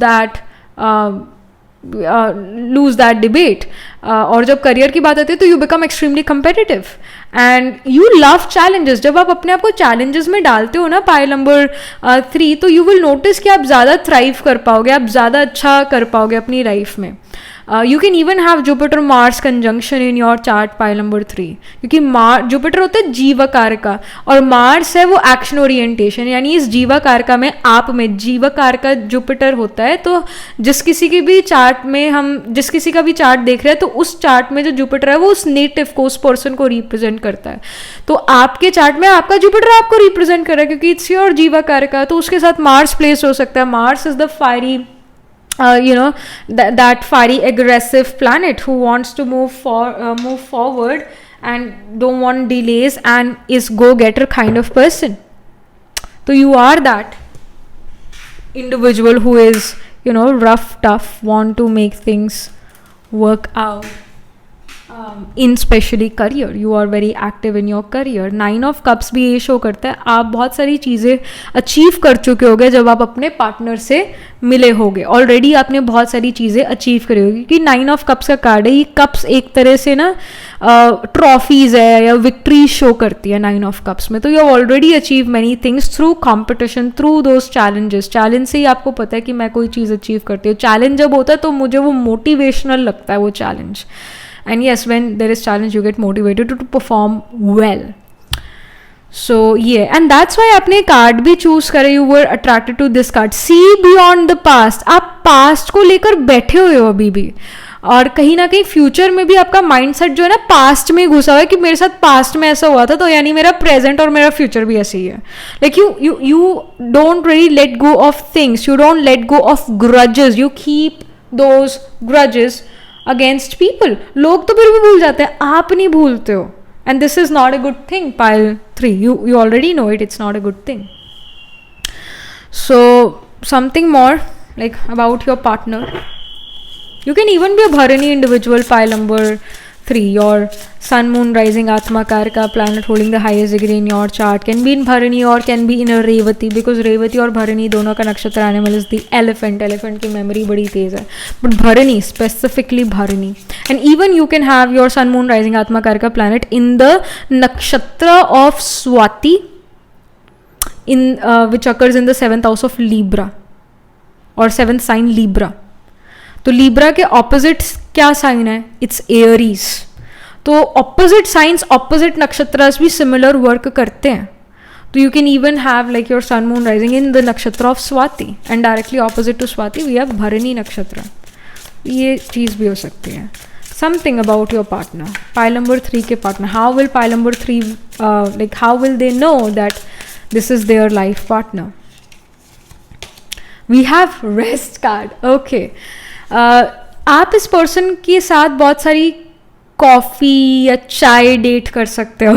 that debate. और जब करियर की बात आती है तो you become extremely competitive, and you love challenges. जब आप अपने आप को चैलेंजेस में डालते हो ना पाइल नंबर 3, तो यू विल नोटिस कि आप ज़्यादा थ्राइव कर पाओगे, आप ज़्यादा अच्छा कर पाओगे अपनी लाइफ में. You can even have Jupiter Mars conjunction in your chart pile number 3, क्योंकि जुपिटर होता है जीवकारका और मार्स है वो एक्शन ओरिएंटेशन. यानी इस जीवकारका में, आप में जीवकारका जुपिटर होता है. तो जिस किसी के भी चार्ट में, हम जिस किसी का भी चार्ट देख रहे हैं, तो उस चार्ट में जो जुपिटर है वो उस नेटिव को, उस पर्सन को रिप्रेजेंट करता है. तो आपके चार्ट में आपका जुपिटर आपको रिप्रेजेंट कर रहा है, क्योंकि इट्स योर जीवकारका. तो उसके साथ मार्स प्लेस हो सकता है. Mars is the fiery, that fiery aggressive planet who wants to move forward and don't want delays and is go-getter kind of person. So you are that individual who is, rough, tough, want to make things work out. In specially career, you are very active in your career. 9 of Cups भी ये शो करता है आप बहुत सारी चीज़ें अचीव कर चुके होगे जब आप अपने पार्टनर से मिले होगे. ऑलरेडी आपने बहुत सारी चीज़ें अचीव करी होगी, कि 9 ऑफ कप्स का कार्ड है. ये कप्स एक तरह से ना ट्रॉफीज है या विक्ट्री शो करती है 9 ऑफ कप्स में. तो you already achieve many things through competition, through those challenges. Challenge से ही आपको पता है कि मैं कोई चीज़ अचीव करती हूँ. चैलेंज जब होता है तो मुझे वो मोटिवेशनल लगता है वो challenge. And yes, when there is challenge, you get motivated to perform well. So yeah, and that's why आपने कार्ड भी चूज करे. You were attracted to this card. See beyond the past. आप पास्ट को लेकर बैठे हुए हो अभी भी, और कहीं ना कहीं फ्यूचर में भी आपका माइंडसेट जो है ना पास्ट में घुसा हुआ है, कि मेरे साथ पास्ट में ऐसा हुआ था, तो यानी मेरा प्रेजेंट और मेरा फ्यूचर भी ऐसे ही है. Like you don't really let go of things. You don't let go of grudges. You keep those grudges against people. लोग तो फिर भी भूल जाते हैं, आप नहीं भूलते हो. And this is not a good thing pile 3. You already know it. It's not a good thing. So something more like about your partner. You can even be a Bharani individual, pile number 3, your sun, moon, rising, Atma, Karka planet holding the highest degree in your chart can be in Bharani or can be in a Revati, because Revati और Bharani दोनों का नक्षत्र आने वाला is the elephant. Elephant की memory बड़ी तेज है, but Bharani, specifically Bharani. And even you can have your sun, moon, rising, Atma, Karka planet in the nakshatra of Swati, in which occurs in the 7th house of Libra or 7th sign Libra. तो Libra के opposite क्या sign है? It's Aries. तो opposite signs, opposite nakshatras भी similar work करते हैं. तो you can even have like your sun, moon, rising in the nakshatra of Swati, and directly opposite to Swati we have Bharani nakshatra. ये चीज़ भी हो सकती है. Something about your partner. Pile number 3 के partner. How will pile number 3 like how will they know that this is their life partner? We have rest card. Okay. आप इस पर्सन के साथ बहुत सारी कॉफ़ी या चाय डेट कर सकते हो,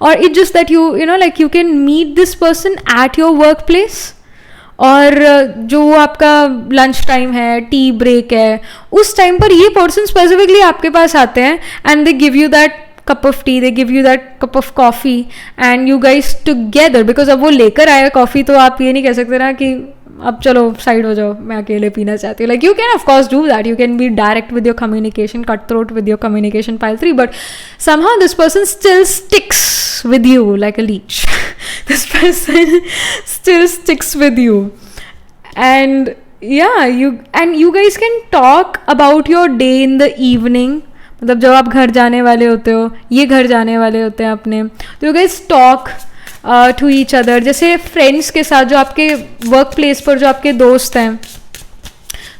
और it just that you know like you can meet this person at your work place, और जो आपका लंच टाइम है, टी ब्रेक है, उस टाइम पर ये पर्सन स्पेसिफिकली आपके पास आते हैं and they give you that cup of tea, they give you that cup of coffee and you guys together, because अब वो लेकर आया कॉफ़ी तो आप ये नहीं कह सकते ना कि अब चलो साइड हो जाओ मैं अकेले पीना चाहती हूँ. Like you can of course do that, you can B direct with your communication, cut throat with your communication pile 3, but somehow this person still sticks with you like a leech. This person still sticks with you, and yeah, you guys can talk about your day in the evening. मतलब जब आप घर जाने वाले होते हो, ये घर जाने वाले होते हैं अपने, तो you guys talk to each other, जैसे फ्रेंड्स के साथ, जो आपके वर्क प्लेस पर जो आपके दोस्त हैं,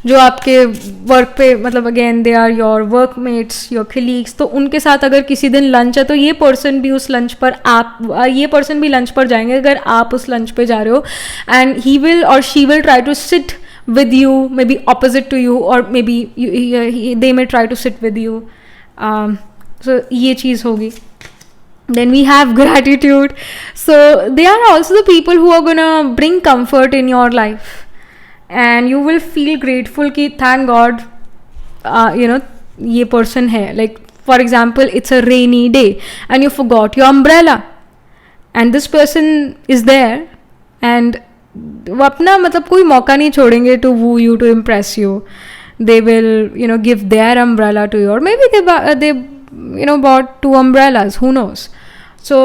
जो आपके वर्क पे मतलब again they are your workmates, your colleagues, तो उनके साथ अगर किसी दिन लंच है तो ये पर्सन भी उस लंच पर ये पर्सन भी लंच पर जाएंगे अगर आप उस लंच पे जा रहे हो, एंड ही विल और she will try to sit with you, maybe opposite to you, or maybe they may try to sit with you. So ये चीज़ होगी. Then we have gratitude. So they are also the people who are gonna bring comfort in your life, and you will feel grateful कि thank God you know ये person है. Like for example, it's a rainy day and you forgot your umbrella and this person is there, and वो अपना मतलब कोई मौका नहीं छोड़ेंगे to woo you, to impress you. They will give their umbrella to you, or maybe they bought 2 umbrellas, who knows. So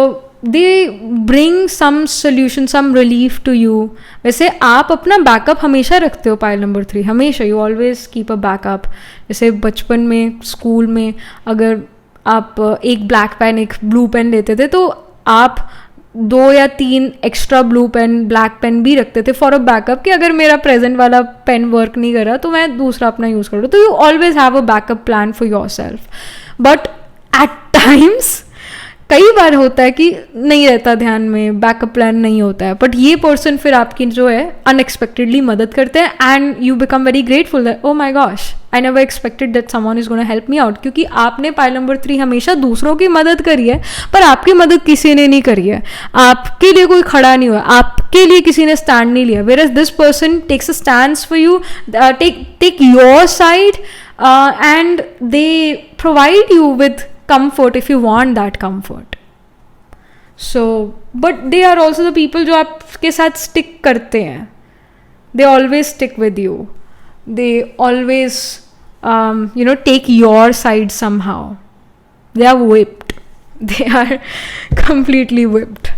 they bring some solution, some relief to you. वैसे आप अपना बैकअप हमेशा रखते हो पाइल नंबर 3, हमेशा you always keep a backup. जैसे बचपन में स्कूल में अगर आप एक ब्लैक पेन एक ब्लू पेन लेते थे तो आप 2 या 3 extra blue pen black pen भी रखते थे फॉर अ बैकअप, कि अगर मेरा प्रेजेंट वाला पेन वर्क नहीं कर रहा तो मैं दूसरा अपना यूज़ कर लूँ. तो you always have a backup plan for your self. But at times कई बार होता है कि नहीं रहता ध्यान में, बैकअप प्लान नहीं होता है, बट ये पर्सन फिर आपकी जो है अनएक्सपेक्टेडली मदद करते हैं and you become very grateful that oh my gosh I never expected that someone is gonna help me out, क्योंकि आपने पाइल नंबर 3 हमेशा दूसरों की मदद करी है पर आपकी मदद किसी ने नहीं करी है, आपके लिए कोई खड़ा नहीं हुआ, आपके लिए किसी ने स्टैंड नहीं लिया. Whereas this person takes a stand for you, take your side and they provide you with comfort if you want that comfort. So but they are also the people जो आपके साथ stick करते हैं. They always stick with you. They always take your side somehow. They are whipped. They are completely whipped.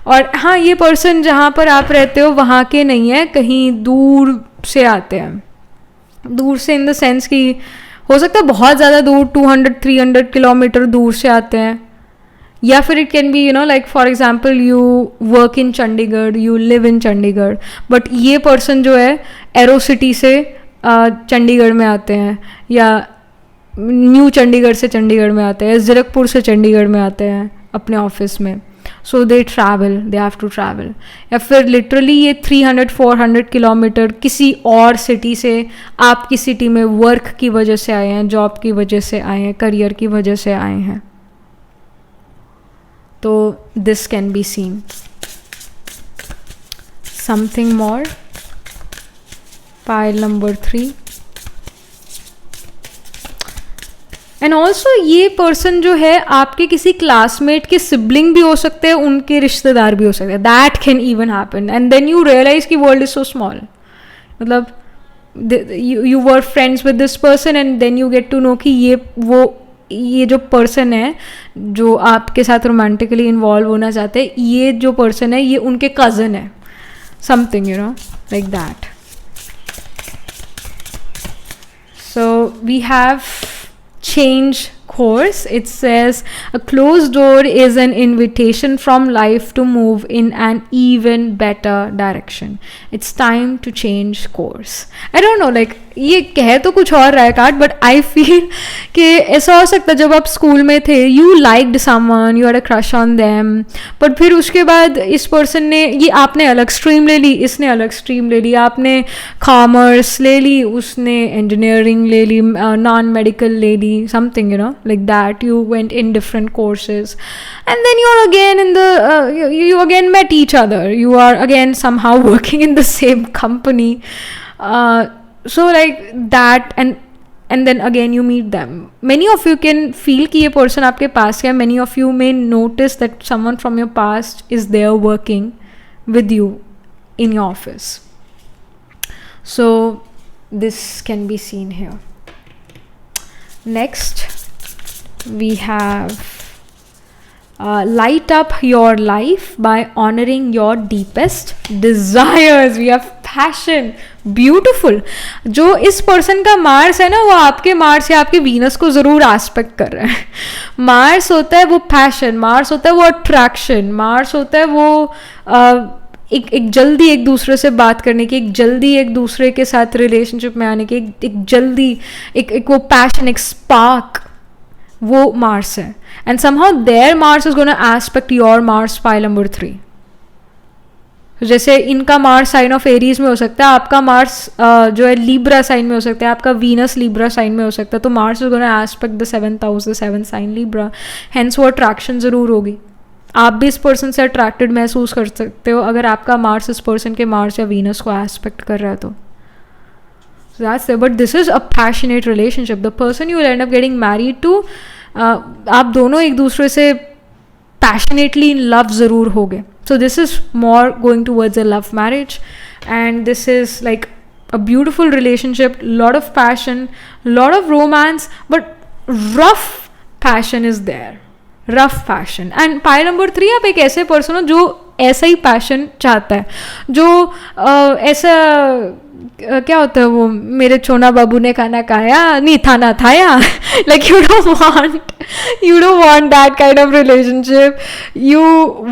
और हाँ, ये पर्सन जहाँ पर आप रहते हो वहाँ के नहीं है, कहीं दूर से आते हैं. दूर से इन द सेंस कि हो सकता है बहुत ज़्यादा दूर, 200-300 किलोमीटर दूर से आते हैं, या फिर it can be like for example you work in Chandigarh, you live in Chandigarh, but ये पर्सन जो है एरो सिटी से चंडीगढ़ में आते हैं, या न्यू चंडीगढ़ से चंडीगढ़ में आते हैं, ज़ीरकपुर से चंडीगढ़ में आते हैं अपने ऑफिस में. So they travel, they have to travel. या फिर लिटरली ये 300-400 किलोमीटर किसी और सिटी से आपकी सिटी में वर्क की वजह से आए हैं, जॉब की वजह से आए हैं, करियर की वजह से आए हैं. तो this can be seen. Something more. Pile number 3. And also ये पर्सन जो है आपके किसी क्लासमेट के सिबलिंग भी हो सकते हैं, उनके रिश्तेदार भी हो सकते हैं. That can even happen and then you realise कि वर्ल्ड इज सो स्मॉल. मतलब you were friends with this person and then you get to know कि ये जो पर्सन है जो आपके साथ रोमांटिकली इन्वॉल्व होना चाहते हैं, ये जो पर्सन है ये उनके कज़न है, something you know like that. So we have change course. It says a closed door is an invitation from life to move in an even better direction. It's time to change course. I don't know, like ये कह तो कुछ और रहा है कार्ड, बट आई फील कि ऐसा हो सकता है जब आप स्कूल में थे, you liked someone, you had a crush on them, but फिर उसके बाद इस पर्सन ने, ये आपने अलग स्ट्रीम ले ली, इसने अलग स्ट्रीम ले ली, आपने कॉमर्स ले ली, उसने इंजीनियरिंग ले ली, नॉन मेडिकल ले ली, something you know like that. You went in different courses and then you're again in the you again met each other, you are again somehow working in the same company, so like that, and then again you meet them. Many of you can feel कि ये person आपके पास है. Many of you may notice that someone from your past is there working with you in your office. So this can be seen here. Next we have light up your life by honoring your deepest desires. We have passion. Beautiful. जो इस पर्सन का मार्स है ना, वो आपके मार्स या आपके वीनस को ज़रूर एस्पेक्ट कर रहा है. मार्स होता है वो पैशन, मार्स होता है वो अट्रैक्शन, मार्स होता है वो एक जल्दी एक दूसरे से बात करने की, एक जल्दी एक दूसरे के साथ रिलेशनशिप में आने की, एक जल्दी एक वो पैशन, एक स्पार्क, वो मार्स है. And somehow their Mars is gonna aspect your Mars pile number 3. जैसे इनका मार्स साइन ऑफ एरीज में हो सकता है, आपका मार्स जो है लीब्रा साइन में हो सकता है, आपका वीनस लीब्रा साइन में हो सकता है. तो Mars is gonna aspect the 7th house, the 7th sign Libra. Hence वो अट्रैक्शन ज़रूर होगी. आप भी इस पर्सन से अट्रैक्टेड महसूस कर सकते हो अगर आपका मार्स इस पर्सन के मार्स या वीनस को एस्पेक्ट कर रहा है तो. That's it. But this is a passionate relationship. The person you will end up getting married to, आप दोनों एक दूसरे से passionately in love ज़रूर होगे. So this is more going towards a love marriage, and this is like a beautiful relationship, lot of passion, lot of romance, but rough passion is there. Rough passion. And pile number 3, आप एक ऐसे पर्सन हो जो ऐसा ही पैशन चाहता है, जो ऐसा क्या होता है वो, मेरे चोना बाबू ने खाना खाया नहीं था ना थाया. Like you don't want that kind of relationship. You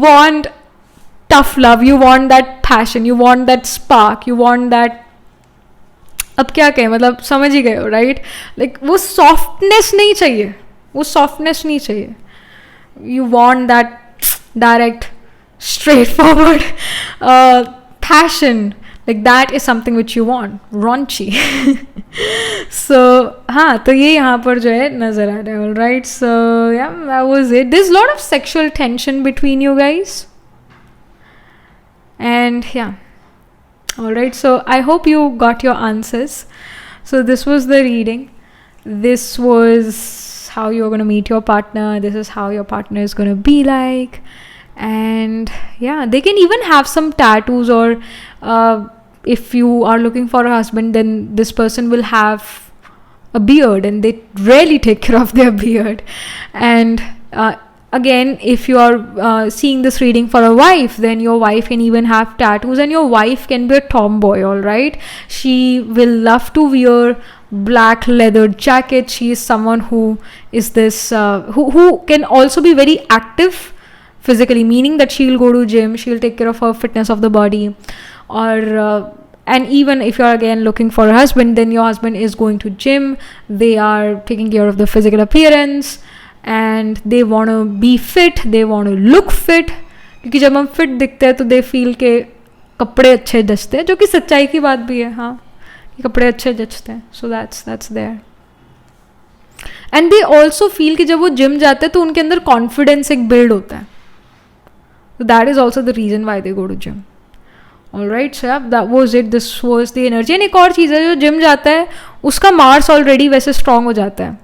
want tough love, you want that passion, you want that spark, you want that, अब क्या कहें, मतलब समझ ही गए हो राइट. लाइक वो सॉफ्टनेस नहीं चाहिए, वो सॉफ्टनेस नहीं चाहिए. You want that direct, straightforward passion. Like that is something which you want. Raunchy. So हाँ, तो ये यहाँ पर जो है नज़र आ रहा है. All right. So yeah, that was it. There's a lot of sexual tension between you guys. And yeah. All right. So I hope you got your answers. So this was the reading. This was how you're going to meet your partner. This is how your partner is going to be like. And yeah, they can even have some tattoos, or if you are looking for a husband, then this person will have a beard, and they rarely take care of their beard. And again, if you are seeing this reading for a wife, then your wife can even have tattoos, and your wife can be a tomboy. All right, she will love to wear black leather jacket. She is someone who is this who can also be very active physically, meaning that she will go to gym, she will take care of her fitness of the body, or and even if you are again looking for a husband, then your husband is going to gym, they are taking care of the physical appearance, and they want to be fit, they want to look fit. क्योंकि जब हम fit दिखते हैं तो they feel के कपड़े अच्छे जचते हैं, जो कि सच्चाई की बात भी है. हाँ, कपड़े अच्छे जचते हैं. So that's there. And they also feel कि जब वो जिम जाते हैं तो उनके अंदर कॉन्फिडेंस एक बिल्ड होता है. So that is also the reason why they go to gym. Alright, so yeah, that was it. This was the energy. And एक और चीज़ है, जो जिम जाता है उसका मार्स ऑलरेडी वैसे स्ट्रॉन्ग हो जाता है,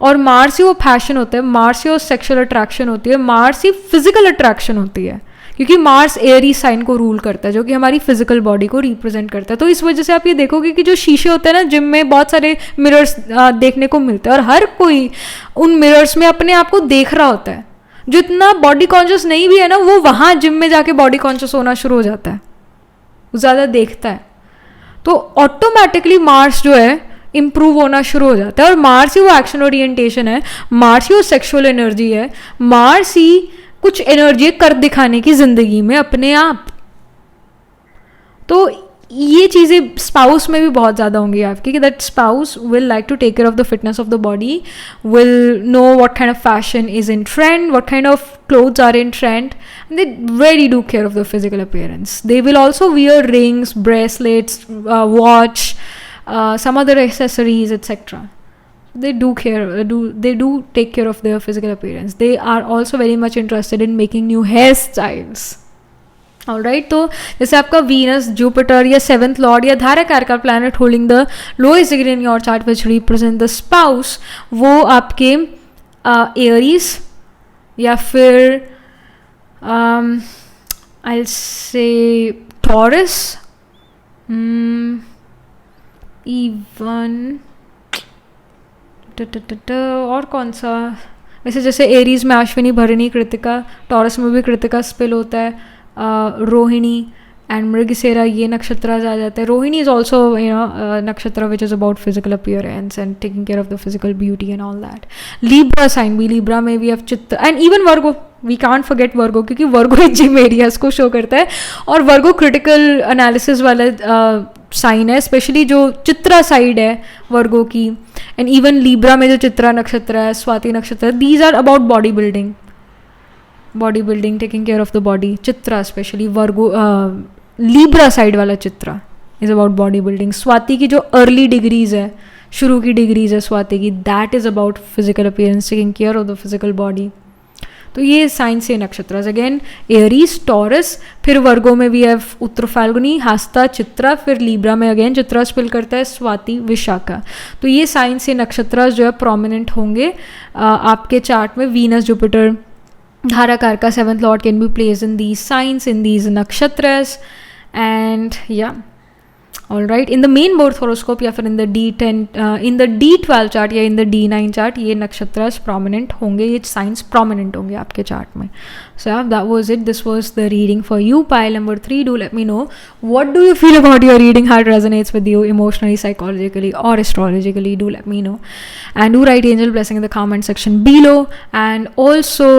और मार्स ही वो पैशन होता है, मार्स ही वो सेक्सुअल अट्रैक्शन होती है, मार्स ही फिजिकल अट्रैक्शन होती है, क्योंकि मार्स एयरी साइन को रूल करता है जो कि हमारी फिजिकल बॉडी को रिप्रेजेंट करता है। तो इस वजह से आप ये देखोगे कि जो शीशे होते हैं ना जिम में, बहुत सारे मिरर्स देखने को मिलते हैं और हर कोई उन मिरर्स में अपने आप को देख रहा होता है। जो इतना बॉडी कॉन्शियस नहीं भी है ना, वो वहाँ जिम में जाके बॉडी कॉन्शियस होना शुरू हो जाता है, ज़्यादा देखता है, तो ऑटोमेटिकली मार्स जो है इम्प्रूव होना शुरू हो जाता है। और मार्स ही वो एक्शन ओरिएंटेशन है, मार्स ही वो सेक्सुअल एनर्जी है, मार्स ही कुछ एनर्जी कर दिखाने की जिंदगी में अपने आप। तो ये चीज़ें स्पाउस में भी बहुत ज़्यादा होंगी आपकी, कि that spouse will like to take care of the fitness of the body, will know what kind of fashion is in trend, what kind of clothes are in trend, and they really do care of the physical appearance. They will also wear rings, bracelets, watch, some other accessories, etc. They do care, they do take care of their physical appearance. They are also very much interested in making new hairstyles. Alright, तो जैसे आपका वीनस, जुपिटर या 7th लॉर्ड या धारा कारका planet holding the lowest degree in your chart which represent the spouse, वो आपके एरीज या फिर I'll say Taurus, even और कौन सा, वैसे जैसे एरीज में अश्विनी, भरणी, कृतिका, टॉरस में भी कृतिका स्पेल होता है, रोहिणी एंड मृगशिरा, ये नक्षत्र आ जाते हैं। रोहिणी इज ऑल्सो नक्षत्र which is about physical appearance and taking care of the physical beauty and all that. Libra sign भी, लीब्रा में we have Chitra and even Virgo, we can't forget Virgo, क्योंकि वर्गो जिम एरियाज को शो करता है और वर्गो क्रिटिकल एनालिसिस वाला साइन है, स्पेशली जो चित्रा साइड है वर्गो की। एंड इवन लीब्रा में जो चित्रा नक्षत्र है, स्वाति नक्षत्र, these are about body building, taking care of the body. Chitra specially Virgo, Libra side वाला Chitra is about body building. Swati की जो अर्ली डिग्रीज है, शुरू की डिग्रीज है स्वाति की, that is about physical appearance, taking care of the physical body. तो ये साइंस से नक्षत्र अगेन एरीज, टॉरस, फिर वर्गो में भी हैव उत्तर फाल्गुनी, हस्ता, चित्रा, फिर लीब्रा में अगेन चित्रा स्पिल करता है, स्वाति, विशाखा। तो ये साइंस से नक्षत्र जो है प्रोमिनेंट होंगे आपके चार्ट में। Venus, Jupiter, Dhara Karka, 7th Lord can be placed in these signs, in these nakshatras, and yeah. All right, in the main birth horoscope या फिर in the D10, in the D12 chart या in the D9 chart ये नक्षत्रास prominent होंगे, ये signs prominent होंगे आपके chart में. So yeah, that was it. This was the reading for you. Pile number 3. Do let me know, what do you feel about your reading? How it resonates with you emotionally, psychologically, or astrologically? Do let me know, and do write angel blessing in the comment section below. And also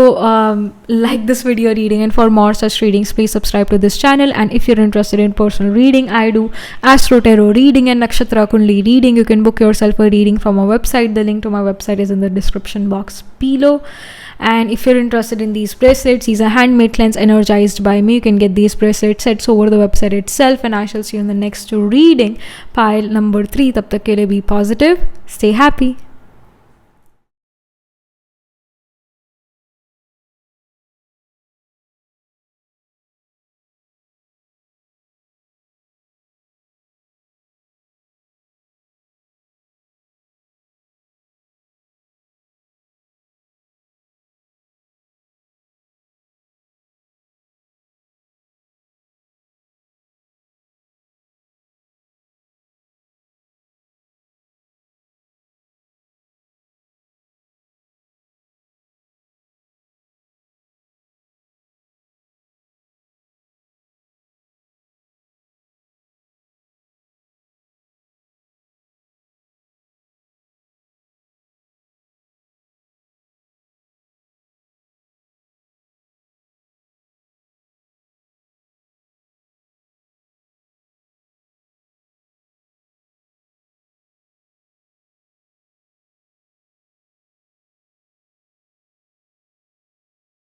like this video reading, and for more such readings, please subscribe to this channel. And if you're interested in personal reading, I do Astro Tarot reading and Nakshatra Kundli reading. You can book yourself a reading from our website. The link to my website is in the description box below. And if you're interested in these bracelets, these are handmade, cleansed, energized by me. You can get these bracelet sets over the website itself. And I shall see you in the next reading, pile number 3. Tab tak ke liye be positive, stay happy.